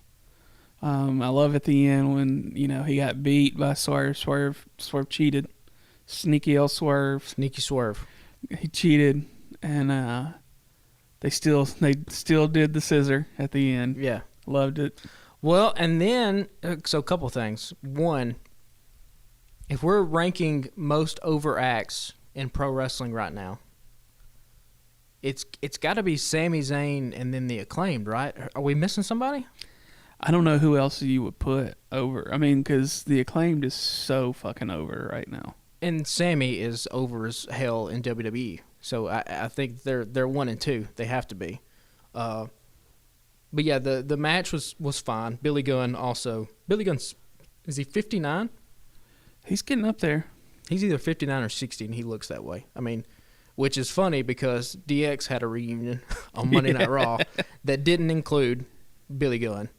Speaker 2: I love at the end when, he got beat by Swerve. Swerve cheated. Sneaky L Swerve.
Speaker 3: Sneaky Swerve.
Speaker 2: He cheated, and they still did the scissor at the end.
Speaker 3: Yeah.
Speaker 2: Loved it.
Speaker 3: Well, and then, so a couple things. One, if we're ranking most over acts in pro wrestling right now, it's got to be Sami Zayn and then the Acclaimed, right? Are we missing somebody?
Speaker 2: I don't know who else you would put over. I mean, because the Acclaimed is so fucking over right now.
Speaker 3: And Sammy is over as hell in WWE. So I think they're 1 and 2. They have to be. But yeah, the match was fine. Billy Gunn also. Billy Gunn's, is he 59?
Speaker 2: He's getting up there.
Speaker 3: He's either 59 or 60, and he looks that way. I mean, which is funny because DX had a reunion on Monday Night Raw that didn't include Billy Gunn.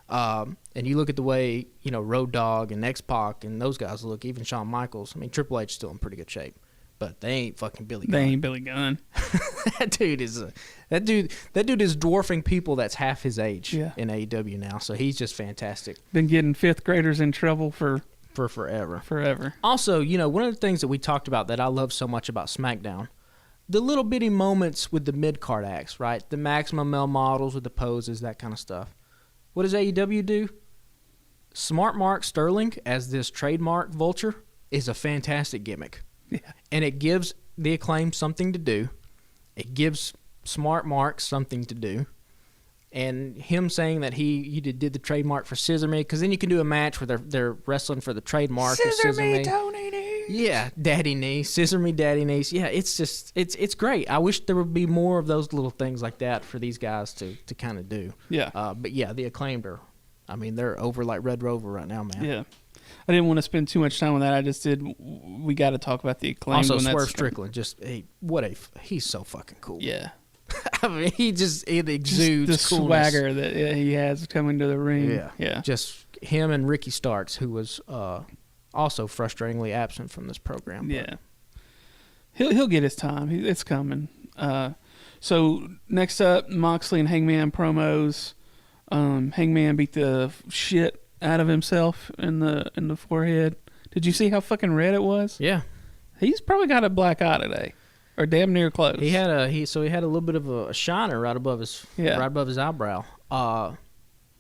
Speaker 3: And you look at the way, Road Dogg and X-Pac and those guys look, even Shawn Michaels. I mean, Triple H is still in pretty good shape, but they ain't fucking Billy Gunn.
Speaker 2: They ain't Billy Gunn.
Speaker 3: that dude is dwarfing people that's half his age in AEW now. So he's just fantastic.
Speaker 2: Been getting fifth graders in trouble for
Speaker 3: forever.
Speaker 2: Forever.
Speaker 3: Also, one of the things that we talked about that I love so much about SmackDown, the little bitty moments with the mid-card acts, right? The Maximum Male models with the poses, that kind of stuff. What does AEW do? Smart Mark Sterling as this trademark vulture is a fantastic gimmick.
Speaker 2: Yeah.
Speaker 3: And it gives the Acclaim something to do. It gives Smart Mark something to do. And him saying that he did the trademark for Scissor Me, because then you can do a match where they're wrestling for the trademark.
Speaker 2: Scissor Me, Tony Nese.
Speaker 3: Yeah, Daddy Knee. Scissor Me, Daddy Knee. Yeah, it's just, it's great. I wish there would be more of those little things like that for these guys to kind of do.
Speaker 2: Yeah.
Speaker 3: But yeah, the Acclaimed they're over like Red Rover right now, man.
Speaker 2: Yeah. I didn't want to spend too much time on that. I just did. We got to talk about the Acclaimed.
Speaker 3: Also, Swerve Strickland, he's so fucking cool.
Speaker 2: Yeah.
Speaker 3: I mean, it exudes
Speaker 2: just the
Speaker 3: coolness.
Speaker 2: swagger that he has coming to the ring. Yeah.
Speaker 3: Just him and Ricky Starks, who was also frustratingly absent from this program.
Speaker 2: Yeah. He'll get his time. It's coming. So next up, Moxley and Hangman promos. Hangman beat the shit out of himself in the forehead. Did you see how fucking red it was?
Speaker 3: Yeah.
Speaker 2: He's probably got a black eye today, or damn near close.
Speaker 3: He had a little bit of a shiner right above his eyebrow.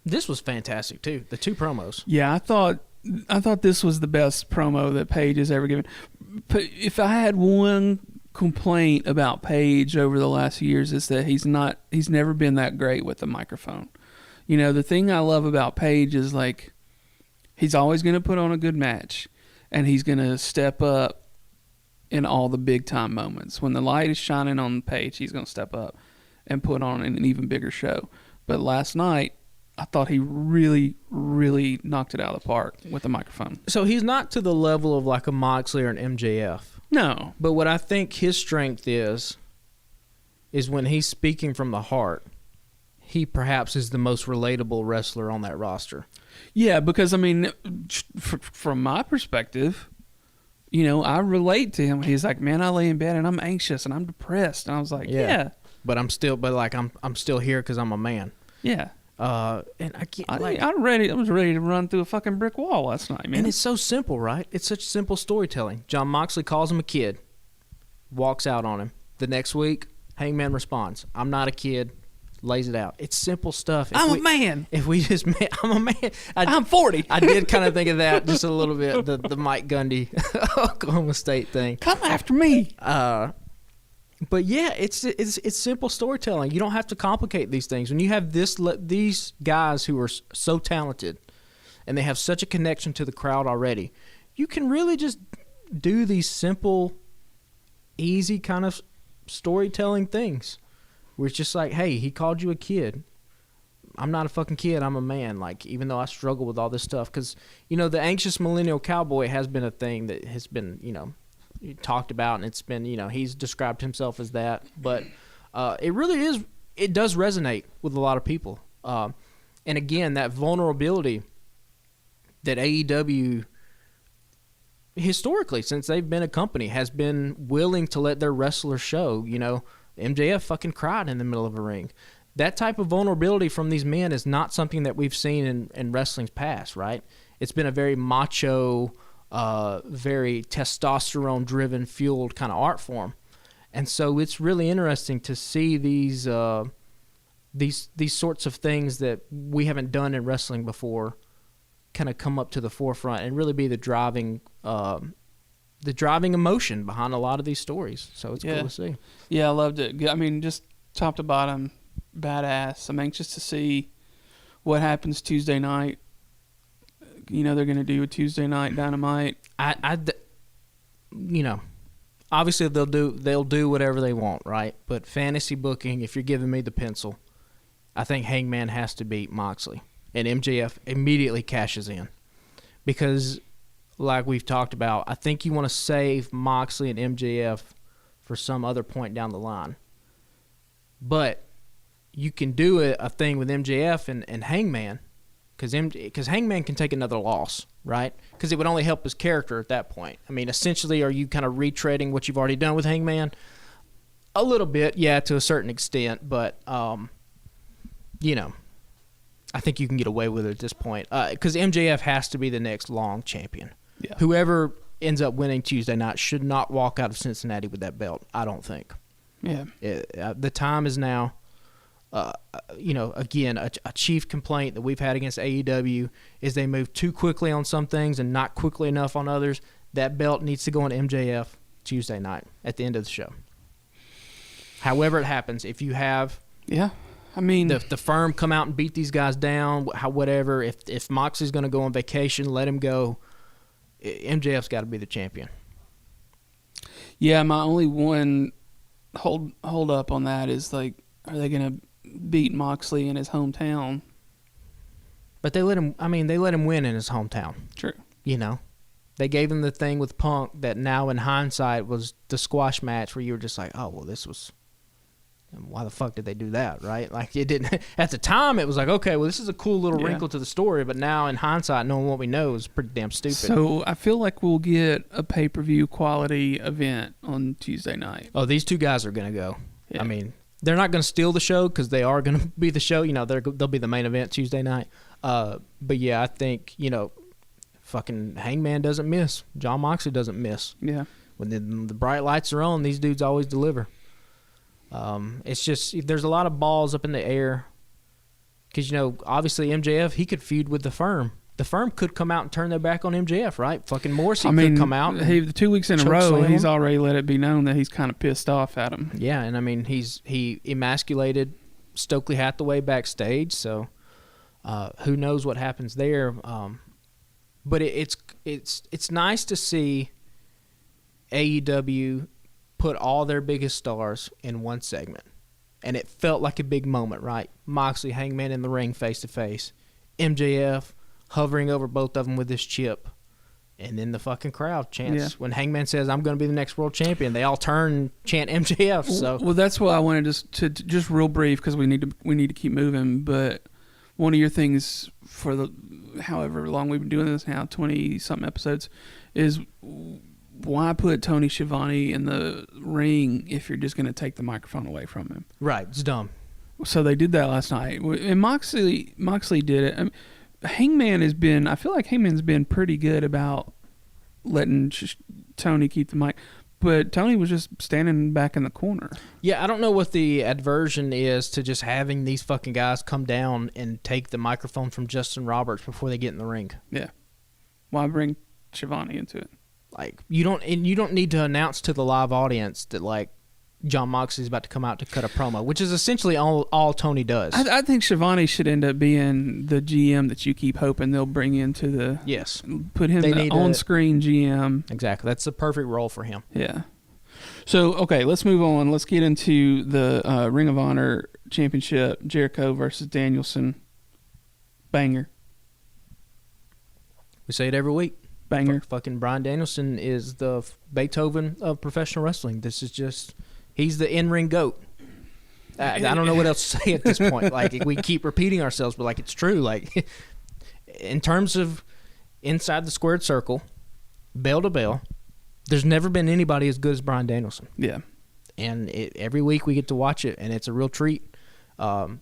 Speaker 3: This was fantastic too. The two promos.
Speaker 2: Yeah, I thought this was the best promo that Paige has ever given. If I had one complaint about Paige over the last few years, is that he's never been that great with the microphone. You know, the thing I love about Paige is like he's always going to put on a good match, and he's going to step up in all the big time moments. When the light is shining on Paige, he's going to step up and put on an even bigger show. But last night, I thought he really, really knocked it out of the park with the microphone.
Speaker 3: So he's not to the level of like a Moxley or an MJF.
Speaker 2: No.
Speaker 3: But what I think his strength is when he's speaking from the heart, he perhaps is the most relatable wrestler on that roster.
Speaker 2: Yeah, because, I mean, from my perspective, you know, I relate to him. He's like, man, I lay in bed and I'm anxious and I'm depressed. And I was like, yeah.
Speaker 3: But I'm still here because I'm a man.
Speaker 2: Yeah.
Speaker 3: And I
Speaker 2: was ready to run through a fucking brick wall last night, man.
Speaker 3: And it's so simple, right? It's such simple storytelling. John Moxley calls him a kid, walks out on him. The next week, Hangman responds, I'm not a kid, lays it out. It's simple stuff.
Speaker 2: I'm a man.
Speaker 3: I'm a man.
Speaker 2: I'm 40.
Speaker 3: I did kind of think of that just a little bit, the Mike Gundy Oklahoma State thing.
Speaker 2: Come after me.
Speaker 3: But yeah, it's simple storytelling. You don't have to complicate these things. When you have these guys who are so talented, and they have such a connection to the crowd already, you can really just do these simple, easy kind of storytelling things. Where it's just like, hey, he called you a kid. I'm not a fucking kid. I'm a man. Like, even though I struggle with all this stuff, because you know the anxious millennial cowboy has been a thing that has been talked about, and it's been, he's described himself as that, but it does resonate with a lot of people. And again, that vulnerability that AEW historically, since they've been a company, has been willing to let their wrestlers show. MJF fucking cried in the middle of a ring. That type of vulnerability from these men is not something that we've seen in wrestling's past, right? It's been a very macho, very testosterone-driven, fueled kind of art form, and so it's really interesting to see these sorts of things that we haven't done in wrestling before, kind of come up to the forefront and really be the driving emotion behind a lot of these stories. So it's cool to see. Yeah,
Speaker 2: I loved it. I mean, just top to bottom, badass. I'm anxious to see what happens Tuesday night. They're going to do a Tuesday night Dynamite.
Speaker 3: Obviously they'll do whatever they want, right? But fantasy booking, if you're giving me the pencil, I think Hangman has to beat Moxley, and MJF immediately cashes in, because like we've talked about, I think you want to save Moxley and MJF for some other point down the line. But you can do a thing with MJF and Hangman, because Hangman can take another loss, right? Because it would only help his character at that point. I mean, essentially, are you kind of retreading what you've already done with Hangman? A little bit, yeah, to a certain extent, but I think you can get away with it at this point, because MJF has to be the next long champion.
Speaker 2: Yeah.
Speaker 3: Whoever ends up winning Tuesday night should not walk out of Cincinnati with that belt, I don't think.
Speaker 2: Yeah.
Speaker 3: The time is now. Again, a chief complaint that we've had against AEW is they move too quickly on some things and not quickly enough on others. That belt needs to go on MJF Tuesday night at the end of the show. However it happens, if you have the firm come out and beat these guys down, whatever, if Moxley's going to go on vacation, let him go. MJF's got to be the champion.
Speaker 2: Yeah, my only one hold up on that is, like, are they going to beat Moxley in his hometown?
Speaker 3: But they let him win in his hometown.
Speaker 2: True.
Speaker 3: They gave him the thing with Punk that now in hindsight was the squash match where you were just like, oh, well, this was And why the fuck did they do that, right? Like, it didn't at the time. It was like, okay, well, this is a cool little wrinkle to the story, but now in hindsight, knowing what we know is pretty damn stupid.
Speaker 2: So I feel like we'll get a pay-per-view quality event on Tuesday night.
Speaker 3: Oh, these two guys are gonna go.
Speaker 2: Yeah.
Speaker 3: I mean, they're not gonna steal the show because they are gonna be the show. You know, they'll be the main event Tuesday night. But yeah, I think, you know, fucking Hangman doesn't miss. Jon Moxley doesn't miss.
Speaker 2: Yeah.
Speaker 3: When the bright lights are on, these dudes always deliver. It's just, there's a lot of balls up in the air. Because, you know, obviously MJF, he could feud with the Firm. The Firm could come out and turn their back on MJF, right? Fucking Morrissey could come out.
Speaker 2: The 2 weeks in a row, he's already let it be known that he's kind of pissed off at him.
Speaker 3: Yeah, and I mean, he emasculated Stokely Hathaway backstage, so who knows what happens there. But it's nice to see AEW put all their biggest stars in one segment. And it felt like a big moment, right? Moxley, Hangman in the ring face-to-face. MJF hovering over both of them with this chip. And then the fucking crowd chants. Yeah. When Hangman says, I'm going to be the next world champion, they all turn and chant MJF. So
Speaker 2: well, that's why I wanted to just real brief, because we need to keep moving. But one of your things for the however long we've been doing this now, 20-something episodes, is why put Tony Schiavone in the ring if you're just going to take the microphone away from him?
Speaker 3: Right, it's dumb.
Speaker 2: So they did that last night, and Moxley did it. I feel like Hangman's been pretty good about letting Tony keep the mic, but Tony was just standing back in the corner.
Speaker 3: Yeah, I don't know what the aversion is to just having these fucking guys come down and take the microphone from Justin Roberts before they get in the ring.
Speaker 2: Yeah, why bring Schiavone into it?
Speaker 3: Like, you don't need to announce to the live audience that, like, Jon Moxley's about to come out to cut a promo, which is essentially all Tony does.
Speaker 2: I think Schiavone should end up being the GM that you keep hoping they'll bring into the...
Speaker 3: Yes.
Speaker 2: Put him the on-screen GM.
Speaker 3: Exactly. That's the perfect role for him.
Speaker 2: Yeah. So, okay, let's move on. Let's get into the Ring of Honor Championship, Jericho versus Danielson. Banger.
Speaker 3: We say it every week.
Speaker 2: Banger.
Speaker 3: Fucking Bryan Danielson is the Beethoven of professional wrestling. This is just, he's the in-ring GOAT. I don't know what else to say at this point. Like, we keep repeating ourselves, but like, it's true. Like, in terms of inside the squared circle, bell to bell, there's never been anybody as good as Bryan Danielson.
Speaker 2: Yeah.
Speaker 3: And every week we get to watch it, and it's a real treat. You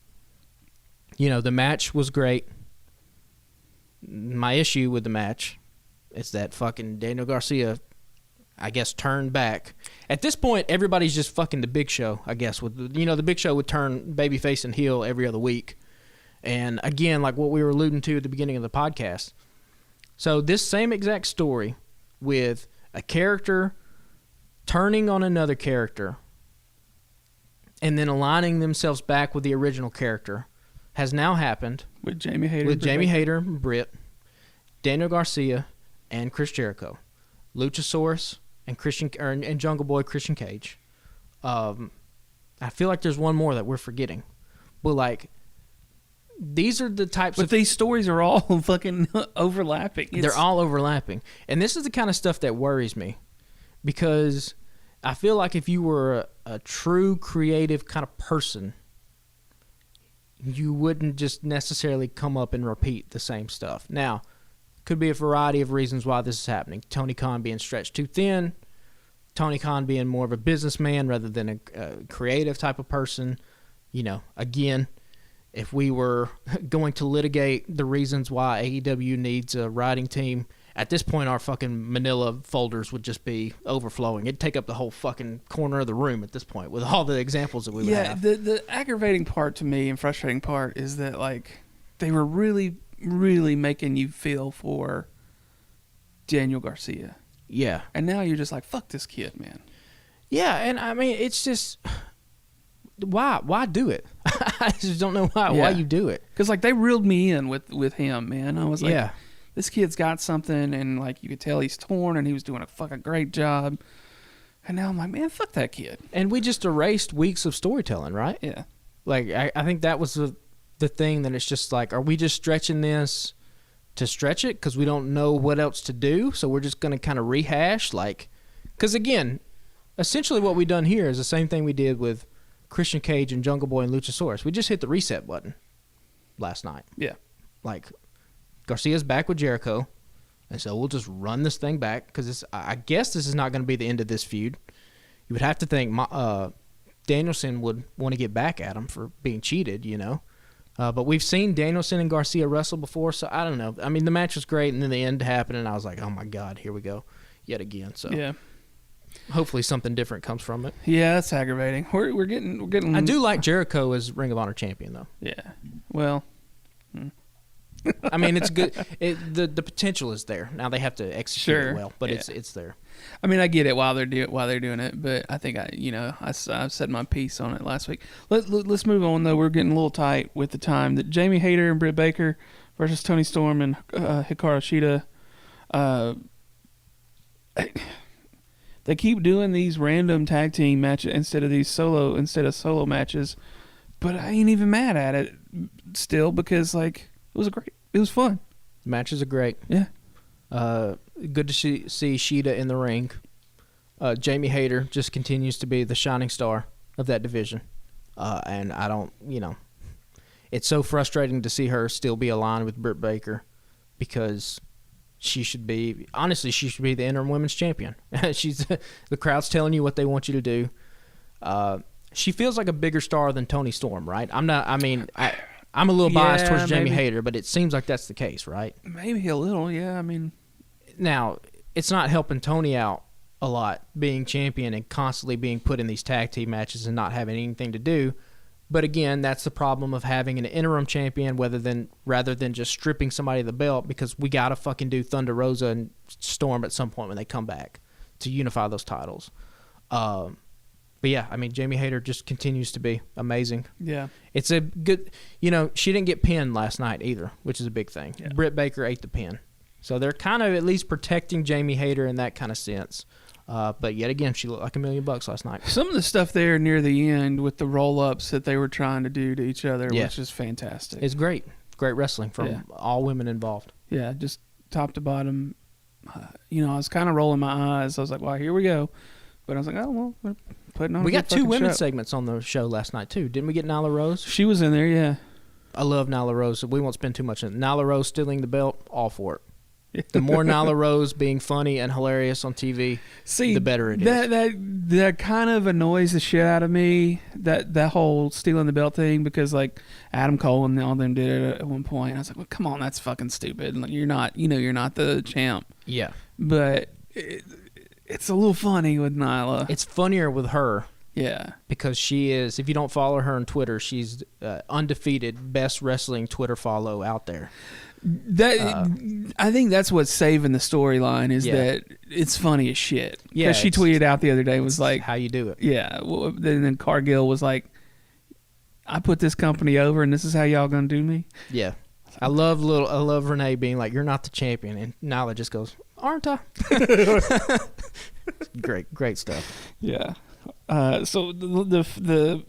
Speaker 3: know, the match was great. My issue with the match is that fucking Daniel Garcia, I guess, turned back. At this point, everybody's just fucking the Big Show, I guess. The Big Show would turn babyface and heel every other week. And again, like what we were alluding to at the beginning of the podcast. So this same exact story with a character turning on another character and then aligning themselves back with the original character has now happened
Speaker 2: with Jamie Hayter,
Speaker 3: Britt, Daniel Garcia, and Chris Jericho, Luchasaurus, and Jungle Boy Christian Cage. I feel like there's one more that we're forgetting, but like, these are the types
Speaker 2: of... But these stories are all fucking overlapping.
Speaker 3: They're all overlapping. And this is the kind of stuff that worries me, because I feel like if you were a true creative kind of person, you wouldn't just necessarily come up and repeat the same stuff. Now, could be a variety of reasons why this is happening. Tony Khan being stretched too thin, Tony Khan being more of a businessman rather than a creative type of person. You know, again, if we were going to litigate the reasons why AEW needs a writing team, at this point our fucking manila folders would just be overflowing. It'd take up the whole fucking corner of the room at this point with all the examples that we would have.
Speaker 2: Yeah, the aggravating part to me and frustrating part is that, like, they were really, really making you feel for Daniel Garcia.
Speaker 3: Yeah.
Speaker 2: And now you're just like, fuck this kid, man.
Speaker 3: Yeah, and I mean, it's just... Why do it? I just don't know why you do it.
Speaker 2: Because, like, they reeled me in with him, man. I was like,
Speaker 3: yeah,
Speaker 2: this kid's got something, and, like, you could tell he's torn, and he was doing a fucking great job. And now I'm like, man, fuck that kid.
Speaker 3: And we just erased weeks of storytelling, right?
Speaker 2: Yeah.
Speaker 3: Like, I think that was the thing that it's just like, are we just stretching this to stretch it because we don't know what else to do? So we're just going to kind of rehash, like, because, again, essentially what we done here is the same thing we did with Christian Cage and Jungle Boy and Luchasaurus. We just hit the reset button last night.
Speaker 2: Yeah.
Speaker 3: Like, Garcia's back with Jericho, and so we'll just run this thing back because I guess this is not going to be the end of this feud. You would have to think Danielson would want to get back at him for being cheated, you know. But we've seen Danielson and Garcia wrestle before, so I don't know. I mean, the match was great, and then the end happened, and I was like, oh, my God, here we go yet again. So
Speaker 2: yeah.
Speaker 3: Hopefully something different comes from it.
Speaker 2: Yeah, that's aggravating. We're getting.
Speaker 3: I do like Jericho as Ring of Honor champion, though.
Speaker 2: Yeah. Well.
Speaker 3: I mean, it's good. The potential is there. Now they have to execute it well, but it's there.
Speaker 2: I mean, I get it while they're doing it, but I think I've said my piece on it last week. Let's move on though. We're getting a little tight with the time. That Jamie Hayter and Britt Baker versus Toni Storm and Hikaru Shida. They keep doing these random tag team matches instead of solo matches, but I ain't even mad at it still because like it was fun.
Speaker 3: Matches are great.
Speaker 2: Yeah.
Speaker 3: Good to see Shida in the ring. Jamie Hayter just continues to be the shining star of that division. And I don't, it's so frustrating to see her still be aligned with Britt Baker because she should be the interim women's champion. The crowd's telling you what they want you to do. She feels like a bigger star than Toni Storm, right? I'm a little biased towards Jamie Hayter, but it seems like that's the case, right?
Speaker 2: Maybe a little, yeah. I mean,
Speaker 3: now it's not helping Toni out a lot being champion and constantly being put in these tag team matches and not having anything to do. But again, that's the problem of having an interim champion rather than just stripping somebody of the belt, because we gotta fucking do Thunder Rosa and Storm at some point when they come back to unify those titles. But yeah, I mean, Jamie Hayter just continues to be amazing.
Speaker 2: Yeah.
Speaker 3: It's a good, she didn't get pinned last night either, which is a big thing. Yeah. Britt Baker ate the pin. So they're kind of at least protecting Jamie Hayter in that kind of sense. But yet again, she looked like $1 million last night.
Speaker 2: Some of the stuff there near the end with the roll-ups that they were trying to do to each other was just fantastic.
Speaker 3: It's great. Great wrestling from all women involved.
Speaker 2: Yeah, just top to bottom. I was kind of rolling my eyes. I was like, well, here we go. But I was like, oh, well, we're putting on
Speaker 3: We got two women's
Speaker 2: show.
Speaker 3: segments on the show last night, too. Didn't we get Nyla Rose?
Speaker 2: She was in there, yeah.
Speaker 3: I love Nyla Rose. We won't spend too much on it. Nyla Rose stealing the belt, all for it. The more Nyla Rose being funny and hilarious on TV, the better it is.
Speaker 2: That kind of annoys the shit out of me, that whole stealing the belt thing, because like Adam Cole and all them did it at one point. I was like, well, come on, that's fucking stupid. Like, you're not the champ.
Speaker 3: Yeah.
Speaker 2: But it's a little funny with Nyla.
Speaker 3: It's funnier with her.
Speaker 2: Yeah.
Speaker 3: Because she is, if you don't follow her on Twitter, she's undefeated, best wrestling Twitter follow out there.
Speaker 2: I think that's what's saving the storyline is that it's funny as shit. Yeah, because she tweeted out the other day, was like,
Speaker 3: how you do it.
Speaker 2: Yeah. Well, then Cargill was like, I put this company over and this is how y'all gonna do me.
Speaker 3: Yeah. I love Renee being like, you're not the champion, and Nyla just goes, aren't I? Great stuff.
Speaker 2: Yeah. So the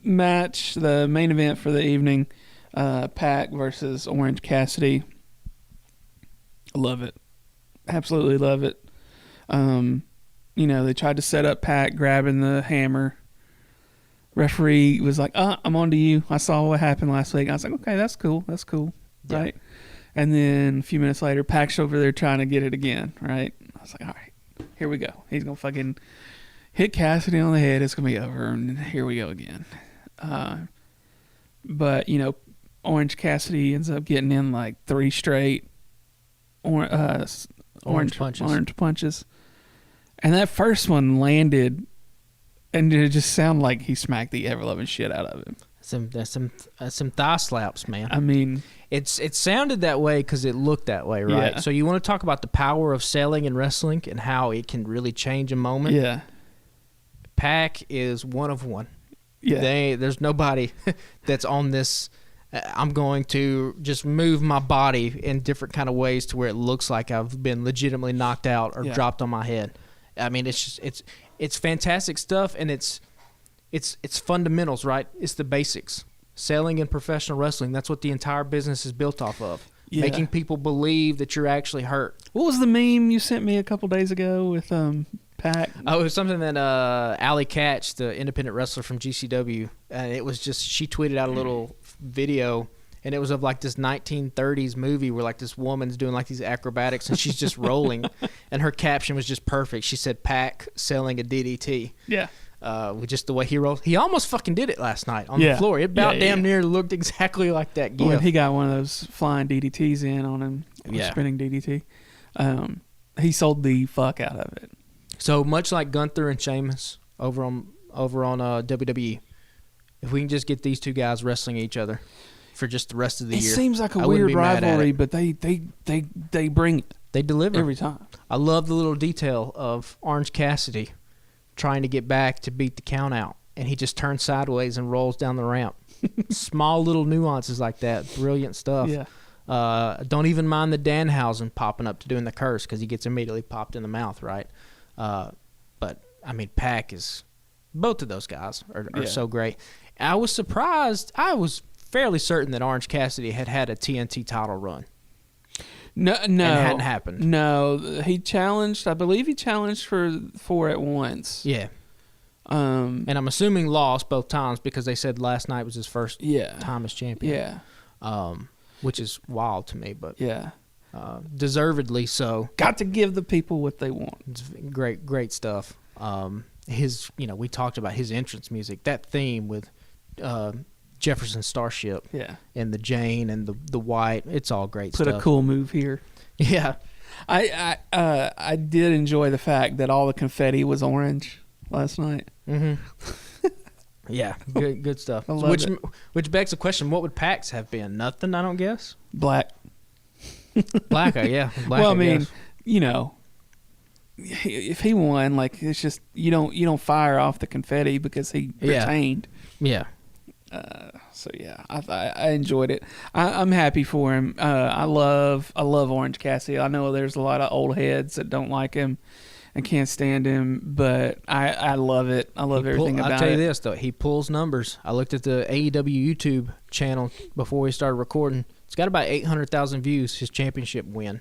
Speaker 2: match, the main event for the evening, Pac versus Orange Cassidy. I love it. Absolutely love it. They tried to set up Pac grabbing the hammer. Referee was like, I'm on to you. I saw what happened last week. I was like, okay, that's cool. Yeah. Right? And then a few minutes later, Pac's over there trying to get it again, right? I was like, all right, here we go. He's going to fucking hit Cassidy on the head. It's going to be over, and here we go again. But, Orange Cassidy ends up getting in like 3 straight orange punches. And that first one landed, and it just sounded like he smacked the ever-loving shit out of him.
Speaker 3: Some thigh slaps, man.
Speaker 2: I mean,
Speaker 3: it sounded that way because it looked that way, right?
Speaker 2: Yeah.
Speaker 3: So you want to talk about the power of selling and wrestling and how it can really change a moment?
Speaker 2: Yeah.
Speaker 3: Pac is one of one.
Speaker 2: Yeah.
Speaker 3: There's nobody that's on this. I'm going to just move my body in different kind of ways to where it looks like I've been legitimately knocked out or dropped on my head. I mean, it's fantastic stuff, and it's fundamentals, right? It's the basics. Selling in professional wrestling, that's what the entire business is built off of. Yeah. Making people believe that you're actually hurt.
Speaker 2: What was the meme you sent me a couple days ago with Pac.
Speaker 3: Oh, it was something that Allie Katch, the independent wrestler from GCW, and it was just she tweeted out a little video, and it was of like this 1930s movie where like this woman's doing like these acrobatics and she's just rolling, and her caption was just perfect. She said, "Pac selling a DDT."
Speaker 2: Yeah.
Speaker 3: With just the way he rolls. He almost fucking did it last night on the floor. It about damn near looked exactly like that gif.
Speaker 2: When he got one of those flying DDTs in on him, spinning DDT, he sold the fuck out of it.
Speaker 3: So much like Gunther and Sheamus over on WWE, if we can just get these two guys wrestling each other for just the rest of the year,
Speaker 2: it seems like a weird rivalry, but they bring it.
Speaker 3: They deliver
Speaker 2: every time.
Speaker 3: I love the little detail of Orange Cassidy trying to get back to beat the count out, and he just turns sideways and rolls down the ramp. Small little nuances like that, brilliant stuff.
Speaker 2: Yeah.
Speaker 3: Don't even mind the Danhausen popping up to doing the curse because he gets immediately popped in the mouth, right? But I mean, Pac is both of those guys are so great. I was surprised. I was fairly certain that Orange Cassidy had a TNT title run.
Speaker 2: No,
Speaker 3: and it hadn't happened.
Speaker 2: No, he challenged. I believe he challenged for it once.
Speaker 3: Yeah. And I'm assuming lost both times because they said last night was his first time as champion.
Speaker 2: Yeah.
Speaker 3: Which is wild to me, but
Speaker 2: yeah.
Speaker 3: Deservedly so.
Speaker 2: Got to give the people what they want.
Speaker 3: It's great stuff. We talked about his entrance music, that theme with Jefferson Starship, and the Jane and the White. It's all great stuff.
Speaker 2: Put a cool move here.
Speaker 3: Yeah,
Speaker 2: I did enjoy the fact that all the confetti was orange last night.
Speaker 3: Mm-hmm. Yeah, good stuff. Which begs the question: what would Pac's have been? Nothing, I don't guess.
Speaker 2: Black.
Speaker 3: Blacker, yeah. Black,
Speaker 2: well, I mean, if he won, like it's just you don't fire off the confetti because he retained.
Speaker 3: Yeah.
Speaker 2: So yeah, I enjoyed it. I'm happy for him. I love Orange Cassidy. I know there's a lot of old heads that don't like him and can't stand him, but I love it. I love everything about it.
Speaker 3: I'll tell you this though, he pulls numbers. I looked at the AEW YouTube channel before we started recording. It's got about 800,000 views, his championship win.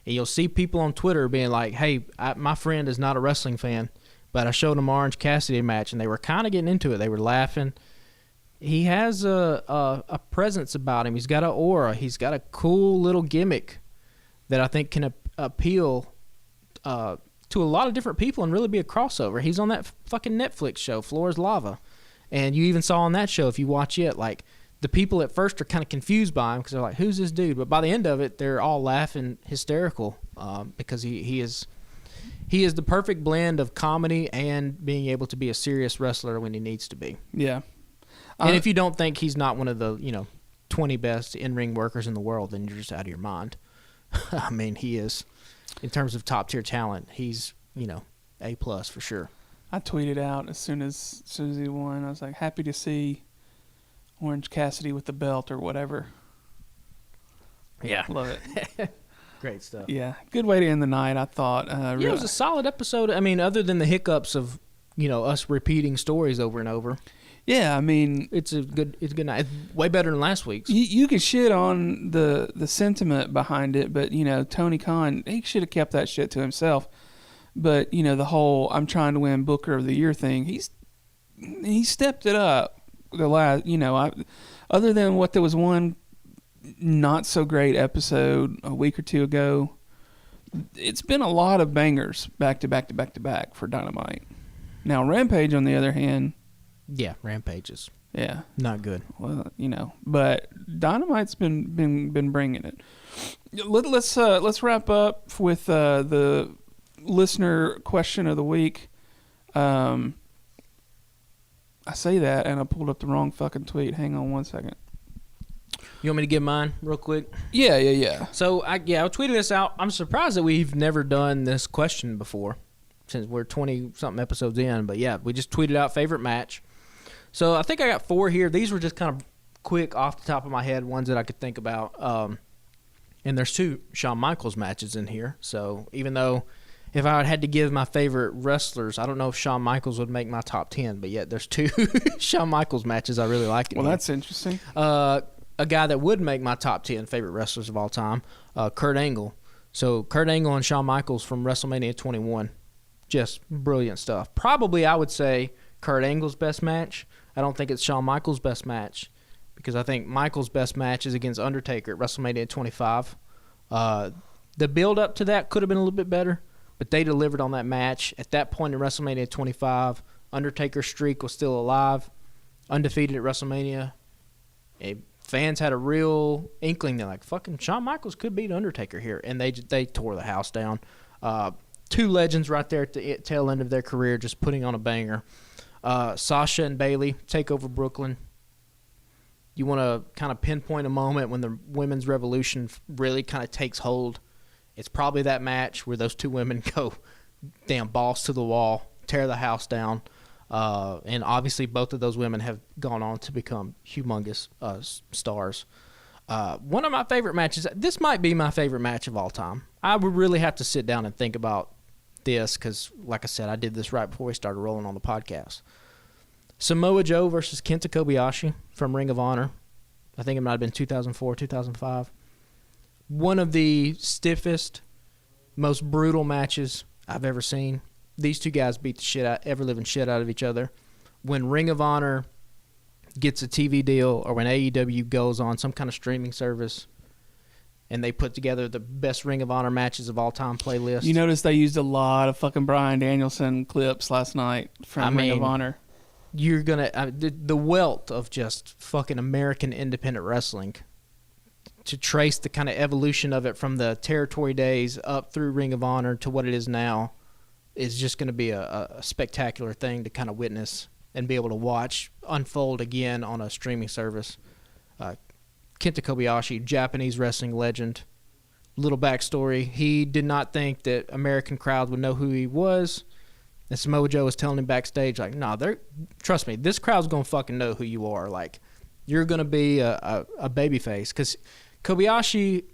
Speaker 3: And you'll see people on Twitter being like, hey, my friend is not a wrestling fan, but I showed him Orange Cassidy match, and they were kind of getting into it. They were laughing. He has a presence about him. He's got an aura. He's got a cool little gimmick that I think can appeal to a lot of different people and really be a crossover. He's on that fucking Netflix show, Floor is Lava. And you even saw on that show, if you watch it, like, the people at first are kind of confused by him because they're like, who's this dude? But by the end of it, they're all laughing hysterical because he is the perfect blend of comedy and being able to be a serious wrestler when he needs to be.
Speaker 2: Yeah.
Speaker 3: And if you don't think he's not one of the 20 best in-ring workers in the world, then you're just out of your mind. I mean, he is, in terms of top-tier talent, he's, A+ for sure.
Speaker 2: I tweeted out as soon as he won, I was like, happy to see Orange Cassidy with the belt or whatever.
Speaker 3: Yeah.
Speaker 2: Love it.
Speaker 3: Great stuff.
Speaker 2: Yeah. Good way to end the night, I thought.
Speaker 3: It was a solid episode. I mean, other than the hiccups of, us repeating stories over and over.
Speaker 2: Yeah, I mean,
Speaker 3: it's a good night. It's way better than last week's.
Speaker 2: You can shit on the sentiment behind it, but Tony Khan, he should have kept that shit to himself. But the whole I'm trying to win Booker of the Year thing, he stepped it up. The last, other than what there was one not so great episode a week or two ago, it's been a lot of bangers back to back to back to back for Dynamite. Now Rampage, on the other hand,
Speaker 3: Rampage is
Speaker 2: not
Speaker 3: good.
Speaker 2: Well, but Dynamite's been bringing it. Let's wrap up with the listener question of the week. I say that, and I pulled up the wrong fucking tweet. Hang on one second.
Speaker 3: You want me to give mine real quick?
Speaker 2: Yeah.
Speaker 3: So, I tweeted this out. I'm surprised that we've never done this question before since we're 20-something episodes in. But, we just tweeted out favorite match. So, I think I got 4 here. These were just kind of quick off the top of my head, ones that I could think about. And there's 2 Shawn Michaels matches in here. So, even though if I had to give my favorite wrestlers, I don't know if Shawn Michaels would make my top 10, but yet there's 2 Shawn Michaels matches I really like.
Speaker 2: Well, that's interesting.
Speaker 3: A guy that would make my top 10 favorite wrestlers of all time, Kurt Angle. So Kurt Angle and Shawn Michaels from WrestleMania 21. Just brilliant stuff. Probably, I would say, Kurt Angle's best match. I don't think it's Shawn Michaels' best match because I think Michaels' best match is against Undertaker at WrestleMania 25. The build-up to that could have been a little bit better, but they delivered on that match. At that point in WrestleMania 25, Undertaker's streak was still alive, undefeated at WrestleMania. Fans had a real inkling that, like, fucking Shawn Michaels could beat Undertaker here, and they tore the house down. Two legends right there at the tail end of their career just putting on a banger. Sasha and Bayley take over Brooklyn. You want to kind of pinpoint a moment when the women's revolution really kind of takes hold. It's probably that match where those two women go damn balls to the wall, tear the house down. And obviously both of those women have gone on to become humongous stars. One of my favorite matches, this might be my favorite match of all time. I would really have to sit down and think about this because, like I said, I did this right before we started rolling on the podcast. Samoa Joe versus Kenta Kobayashi from Ring of Honor. I think it might have been 2004, 2005. One of the stiffest, most brutal matches I've ever seen. These two guys beat the shit out, ever-living shit out of each other. When Ring of Honor gets a TV deal or when AEW goes on some kind of streaming service and they put together the best Ring of Honor matches of all time playlist.
Speaker 2: You notice they used a lot of fucking Bryan Danielson clips last night from Ring of Honor.
Speaker 3: You're going to the wealth of just fucking American independent wrestling to trace the kind of evolution of it from the territory days up through Ring of Honor to what it is now is just going to be a spectacular thing to kind of witness and be able to watch unfold again on a streaming service. Kenta Kobayashi, Japanese wrestling legend. Little backstory. He did not think that American crowd would know who he was. And Samoa Joe was telling him backstage, like, nah, trust me, this crowd's going to fucking know who you are. Like, you're going to be a babyface. Because Kobayashi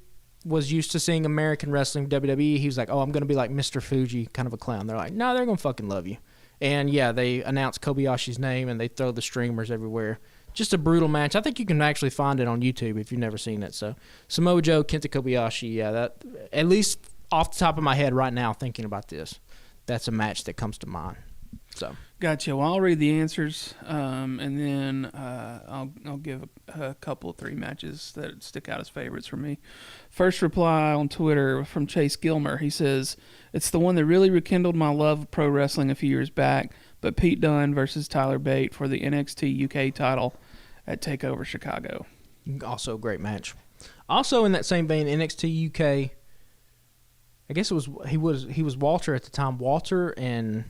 Speaker 3: was used to seeing American wrestling, WWE. He was like, oh, I'm going to be like Mr. Fuji, kind of a clown. They're like, no, they're going to fucking love you. And, yeah, they announced Kobayashi's name, and they throw the streamers everywhere. Just a brutal match. I think you can actually find it on YouTube if you've never seen it. So, Samoa Joe, Kenta Kobayashi, yeah, that at least off the top of my head right now thinking about this, that's a match that comes to mind. So
Speaker 2: gotcha. Well, I'll read the answers, and then I'll give a couple of three matches that stick out as favorites for me. First reply on Twitter from Chase Gilmer. He says, it's the one that really rekindled my love of pro wrestling a few years back, but Pete Dunne versus Tyler Bate for the NXT UK title at TakeOver Chicago.
Speaker 3: Also a great match. Also in that same vein, NXT UK, I guess he was Walter at the time. Walter and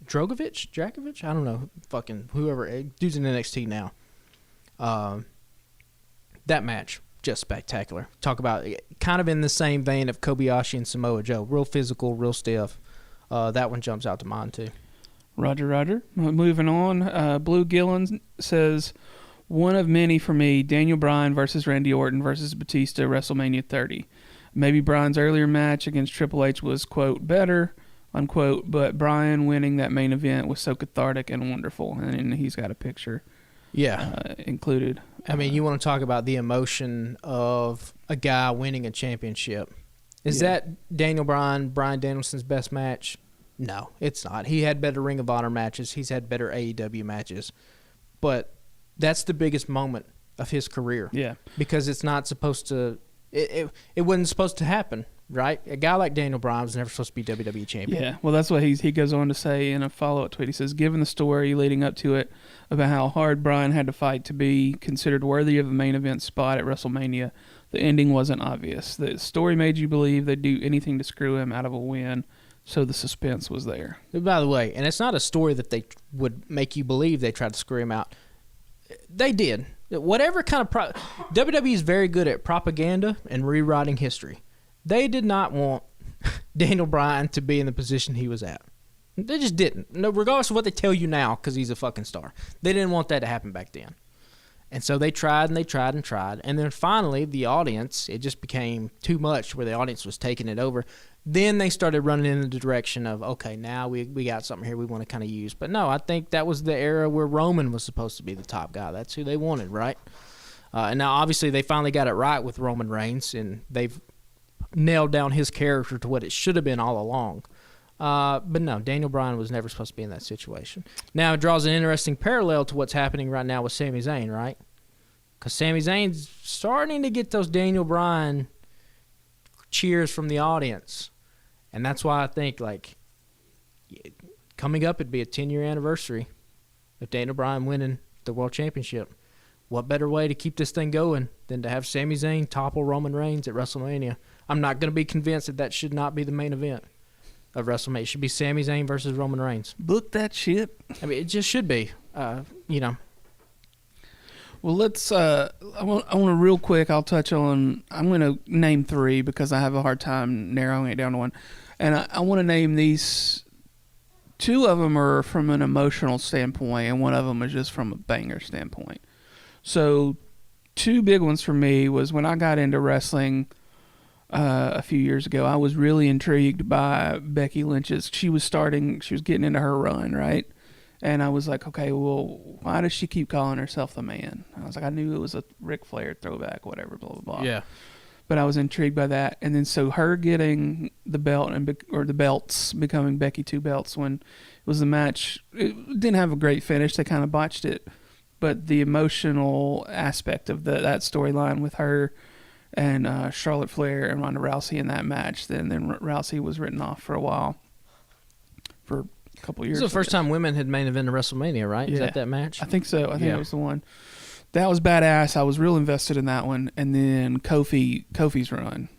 Speaker 3: Dragovich? I don't know. Fucking whoever. Dude's in NXT now. That match, just spectacular. Talk about kind of in the same vein of Kobayashi and Samoa Joe. Real physical, real stiff. That one jumps out to mind, too.
Speaker 2: Roger. Moving on. Blue Gillen says, one of many for me, Daniel Bryan versus Randy Orton versus Batista, WrestleMania 30. Maybe Bryan's earlier match against Triple H was, quote, better, unquote, but Bryan winning that main event was so cathartic and wonderful. And he's got a picture included.
Speaker 3: I mean, you want to talk about the emotion of a guy winning a championship. Is that Daniel Bryan Danielson's best match? No, it's not. He had better Ring of Honor matches. He's had better AEW matches. But that's the biggest moment of his career.
Speaker 2: Yeah.
Speaker 3: Because it's not supposed to it wasn't supposed to happen, right? A guy like Daniel Bryan was never supposed to be WWE champion.
Speaker 2: Yeah, well, that's what he goes on to say in a follow-up tweet. He says, given the story leading up to it about how hard Bryan had to fight to be considered worthy of a main event spot at WrestleMania, the ending wasn't obvious. The story made you believe they'd do anything to screw him out of a win, so the suspense was there.
Speaker 3: By the way, and it's not a story that they would make you believe they tried to screw him out. They did. Whatever kind of WWE is very good at propaganda and rewriting history. They did not want Daniel Bryan to be in the position he was at. They just didn't. No, regardless of what they tell you now, because he's a fucking star. They didn't want that to happen back then. And so they tried and they tried and tried. And then finally, the audience, it just became too much where the audience was taking it over. Then they started running in the direction of, okay, now we got something here we want to kind of use. But no, I think that was the era where Roman was supposed to be the top guy. That's who they wanted, right? And now, obviously, they finally got it right with Roman Reigns, and they've nailed down his character to what it should have been all along. But no, Daniel Bryan was never supposed to be in that situation. Now, it draws an interesting parallel to what's happening right now with Sami Zayn, right? Because Sami Zayn's starting to get those Daniel Bryan cheers from the audience. And that's why I think, like, coming up, it'd be a 10-year anniversary of Daniel Bryan winning the World Championship. What better way to keep this thing going than to have Sami Zayn topple Roman Reigns at WrestleMania? I'm not going to be convinced that should not be the main event of WrestleMania. It should be Sami Zayn versus Roman Reigns.
Speaker 2: Book that shit.
Speaker 3: I mean, it just should be.
Speaker 2: Well, let's. I want to real quick. I'll touch on. I'm going to name 3 because I have a hard time narrowing it down to one, and I want to name these. 2 of them are from an emotional standpoint, and one of them is just from a banger standpoint. So, 2 big ones for me was when I got into wrestling a few years ago. I was really intrigued by Becky Lynch's. She was getting into her run, right? And I was like, okay, well, why does she keep calling herself the man? I was like, I knew it was a Ric Flair throwback, whatever, blah, blah, blah.
Speaker 3: Yeah.
Speaker 2: But I was intrigued by that. And then so her getting the belt or the belts, becoming Becky 2 belts when it was the match, it didn't have a great finish. They kind of botched it. But the emotional aspect of that storyline with her and Charlotte Flair and Ronda Rousey in that match, then Rousey was written off for a while, for a couple years.
Speaker 3: This is the first time women had main evented WrestleMania, right?
Speaker 2: Yeah.
Speaker 3: Is that match?
Speaker 2: I think so. I think it was the one. That was badass. I was real invested in that one. And then Kofi's run.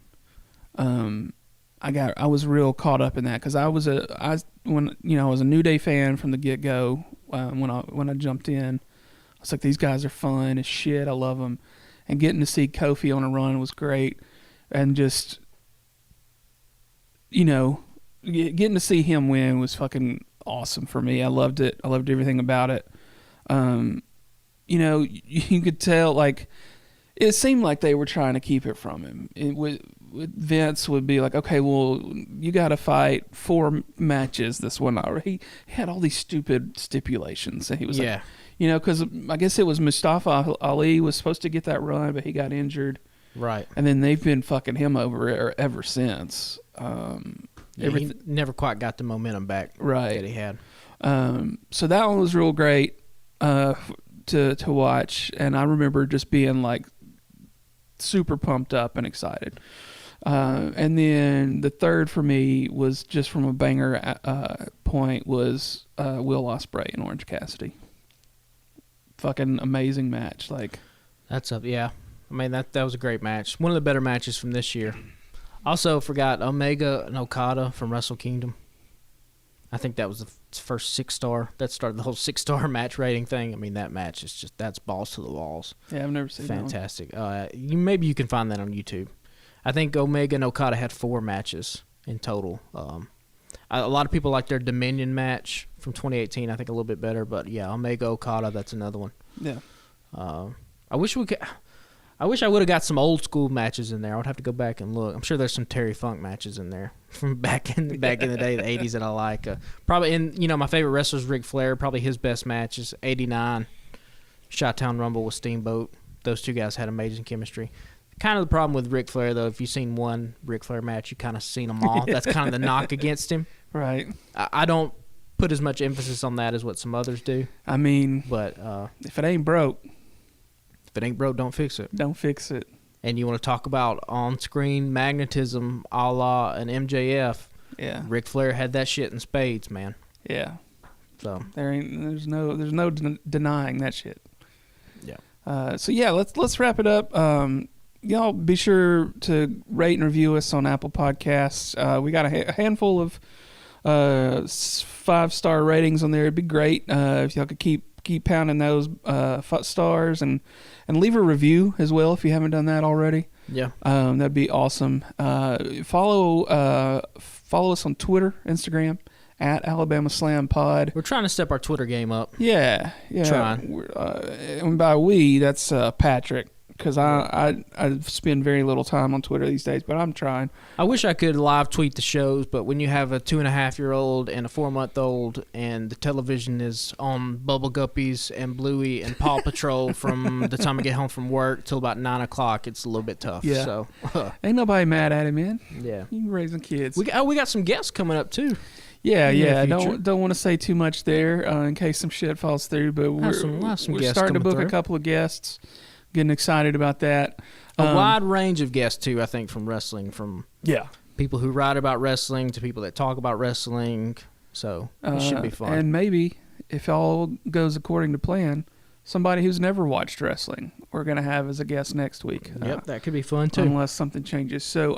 Speaker 2: I was real caught up in that because I was a New Day fan from the get go. When I jumped in, I was like, these guys are fun as shit. I love them, and getting to see Kofi on a run was great, and just getting to see him win was fucking awesome for me. I loved it. I loved everything about it. You could tell, like, it seemed like they were trying to keep it from him. Vince would be like, okay, well, you got to fight 4 matches this one hour. He had all these stupid stipulations. And he was like, because I guess it was Mustafa Ali was supposed to get that run, but he got injured.
Speaker 3: Right.
Speaker 2: And then they've been fucking him over ever since.
Speaker 3: He never quite got the momentum back that he had.
Speaker 2: So that one was real great to watch, and I remember just being like super pumped up and excited. And then the third for me was just from a banger point was Will Ospreay and Orange Cassidy. Fucking amazing match. Like,
Speaker 3: that's up. Yeah, I mean that was a great match. One of the better matches from this year. Also forgot Omega and Okada from Wrestle Kingdom. I think that was the first 6-star. That started the whole 6-star match rating thing. I mean, that match is just, that's balls to the walls.
Speaker 2: Yeah, I've never seen
Speaker 3: Fantastic. Maybe you can find that on YouTube. I think Omega and Okada had 4 matches in total. A lot of people like their Dominion match from 2018. I think a little bit better, but yeah, Omega Okada, that's another one.
Speaker 2: Yeah.
Speaker 3: I wish I would have got some old school matches in there. I would have to go back and look. I'm sure there's some Terry Funk matches in there from back in the day, the 80s that I like. Probably my favorite wrestler is Ric Flair. Probably his best match is 89 Chi-Town Rumble with Steamboat. Those 2 guys had amazing chemistry. Kind of the problem with Ric Flair, though, if you've seen one Ric Flair match, you kind of seen them all. That's kind of the knock against him.
Speaker 2: Right.
Speaker 3: I don't put as much emphasis on that as what some others do.
Speaker 2: I mean,
Speaker 3: but
Speaker 2: if it ain't broke,
Speaker 3: don't fix it.
Speaker 2: Don't fix it.
Speaker 3: And you want to talk about on-screen magnetism a la an MJF.
Speaker 2: Yeah.
Speaker 3: Ric Flair had that shit in spades, man.
Speaker 2: Yeah.
Speaker 3: So
Speaker 2: there's no denying that shit.
Speaker 3: Yeah.
Speaker 2: So yeah, let's wrap it up. Y'all be sure to rate and review us on Apple Podcasts. We got a handful of 5-star ratings on there. It'd be great if y'all could keep pounding those stars and leave a review as well if you haven't done that already.
Speaker 3: Yeah.
Speaker 2: That'd be awesome. Follow us on Twitter, Instagram at Alabama Slam Pod.
Speaker 3: We're trying to step our Twitter game up.
Speaker 2: Yeah.
Speaker 3: Trying.
Speaker 2: And by we, that's Patrick. Because I spend very little time on Twitter these days, but I'm trying.
Speaker 3: I wish I could live tweet the shows, but when you have a 2.5-year-old and a 4-month-old and the television is on Bubble Guppies and Bluey and Paw Patrol from the time I get home from work till about 9 o'clock, it's a little bit tough.
Speaker 2: Yeah.
Speaker 3: So,
Speaker 2: ain't nobody mad at it, man.
Speaker 3: Yeah.
Speaker 2: You raising kids.
Speaker 3: We got some guests coming up, too.
Speaker 2: Yeah,
Speaker 3: in the
Speaker 2: yeah.
Speaker 3: future.
Speaker 2: Don't want to say too much there in case some shit falls through. But
Speaker 3: We'll have some
Speaker 2: we're
Speaker 3: guests
Speaker 2: starting to
Speaker 3: coming
Speaker 2: book
Speaker 3: through.
Speaker 2: a couple of guests. Getting excited about that.
Speaker 3: A wide range of guests too. I think from wrestling, from
Speaker 2: Yeah.
Speaker 3: people who write about wrestling to people that talk about wrestling. So it should be fun.
Speaker 2: And maybe if all goes according to plan, somebody who's never watched wrestling we're going to have as a guest next week.
Speaker 3: Yep, that could be fun too.
Speaker 2: Unless something changes. So,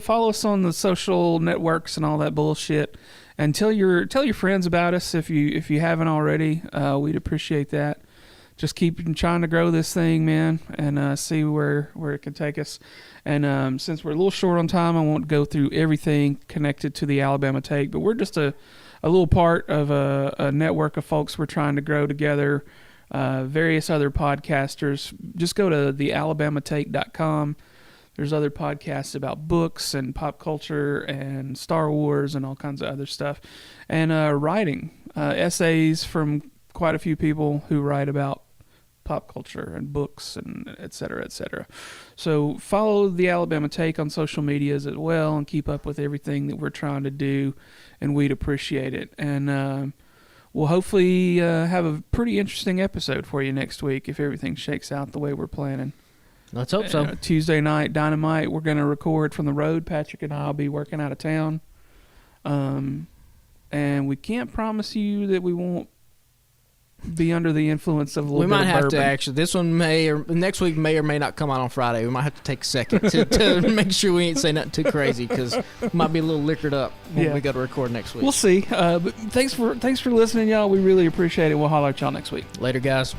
Speaker 2: follow us on the social networks and all that bullshit, and tell your friends about us if you haven't already. We'd appreciate that. Just keep trying to grow this thing, man, and see where it can take us. And since we're a little short on time, I won't go through everything connected to the Alabama Take, but we're just a little part of a network of folks we're trying to grow together. Various other podcasters. Just go to thealabamatake.com. There's other podcasts about books and pop culture and Star Wars and all kinds of other stuff. And writing. Essays from quite a few people who write about pop culture and books and et cetera, et cetera. So follow the Alabama Take on social medias as well and keep up with everything that we're trying to do, and we'd appreciate it. And we'll hopefully have a pretty interesting episode for you next week if everything shakes out the way we're planning.
Speaker 3: Let's hope so.
Speaker 2: Tuesday night, Dynamite, we're going to record from the road. Patrick and I will be working out of town. And we can't promise you that we won't be under the influence of a little bit of bourbon.
Speaker 3: We might have to actually, this one next week may or may not come out on Friday. We might have to take a second to make sure we ain't say nothing too crazy, because we might be a little liquored up when we go to record next week.
Speaker 2: We'll see. But thanks for listening, y'all. We really appreciate it. We'll holler at y'all next week.
Speaker 3: Later, guys.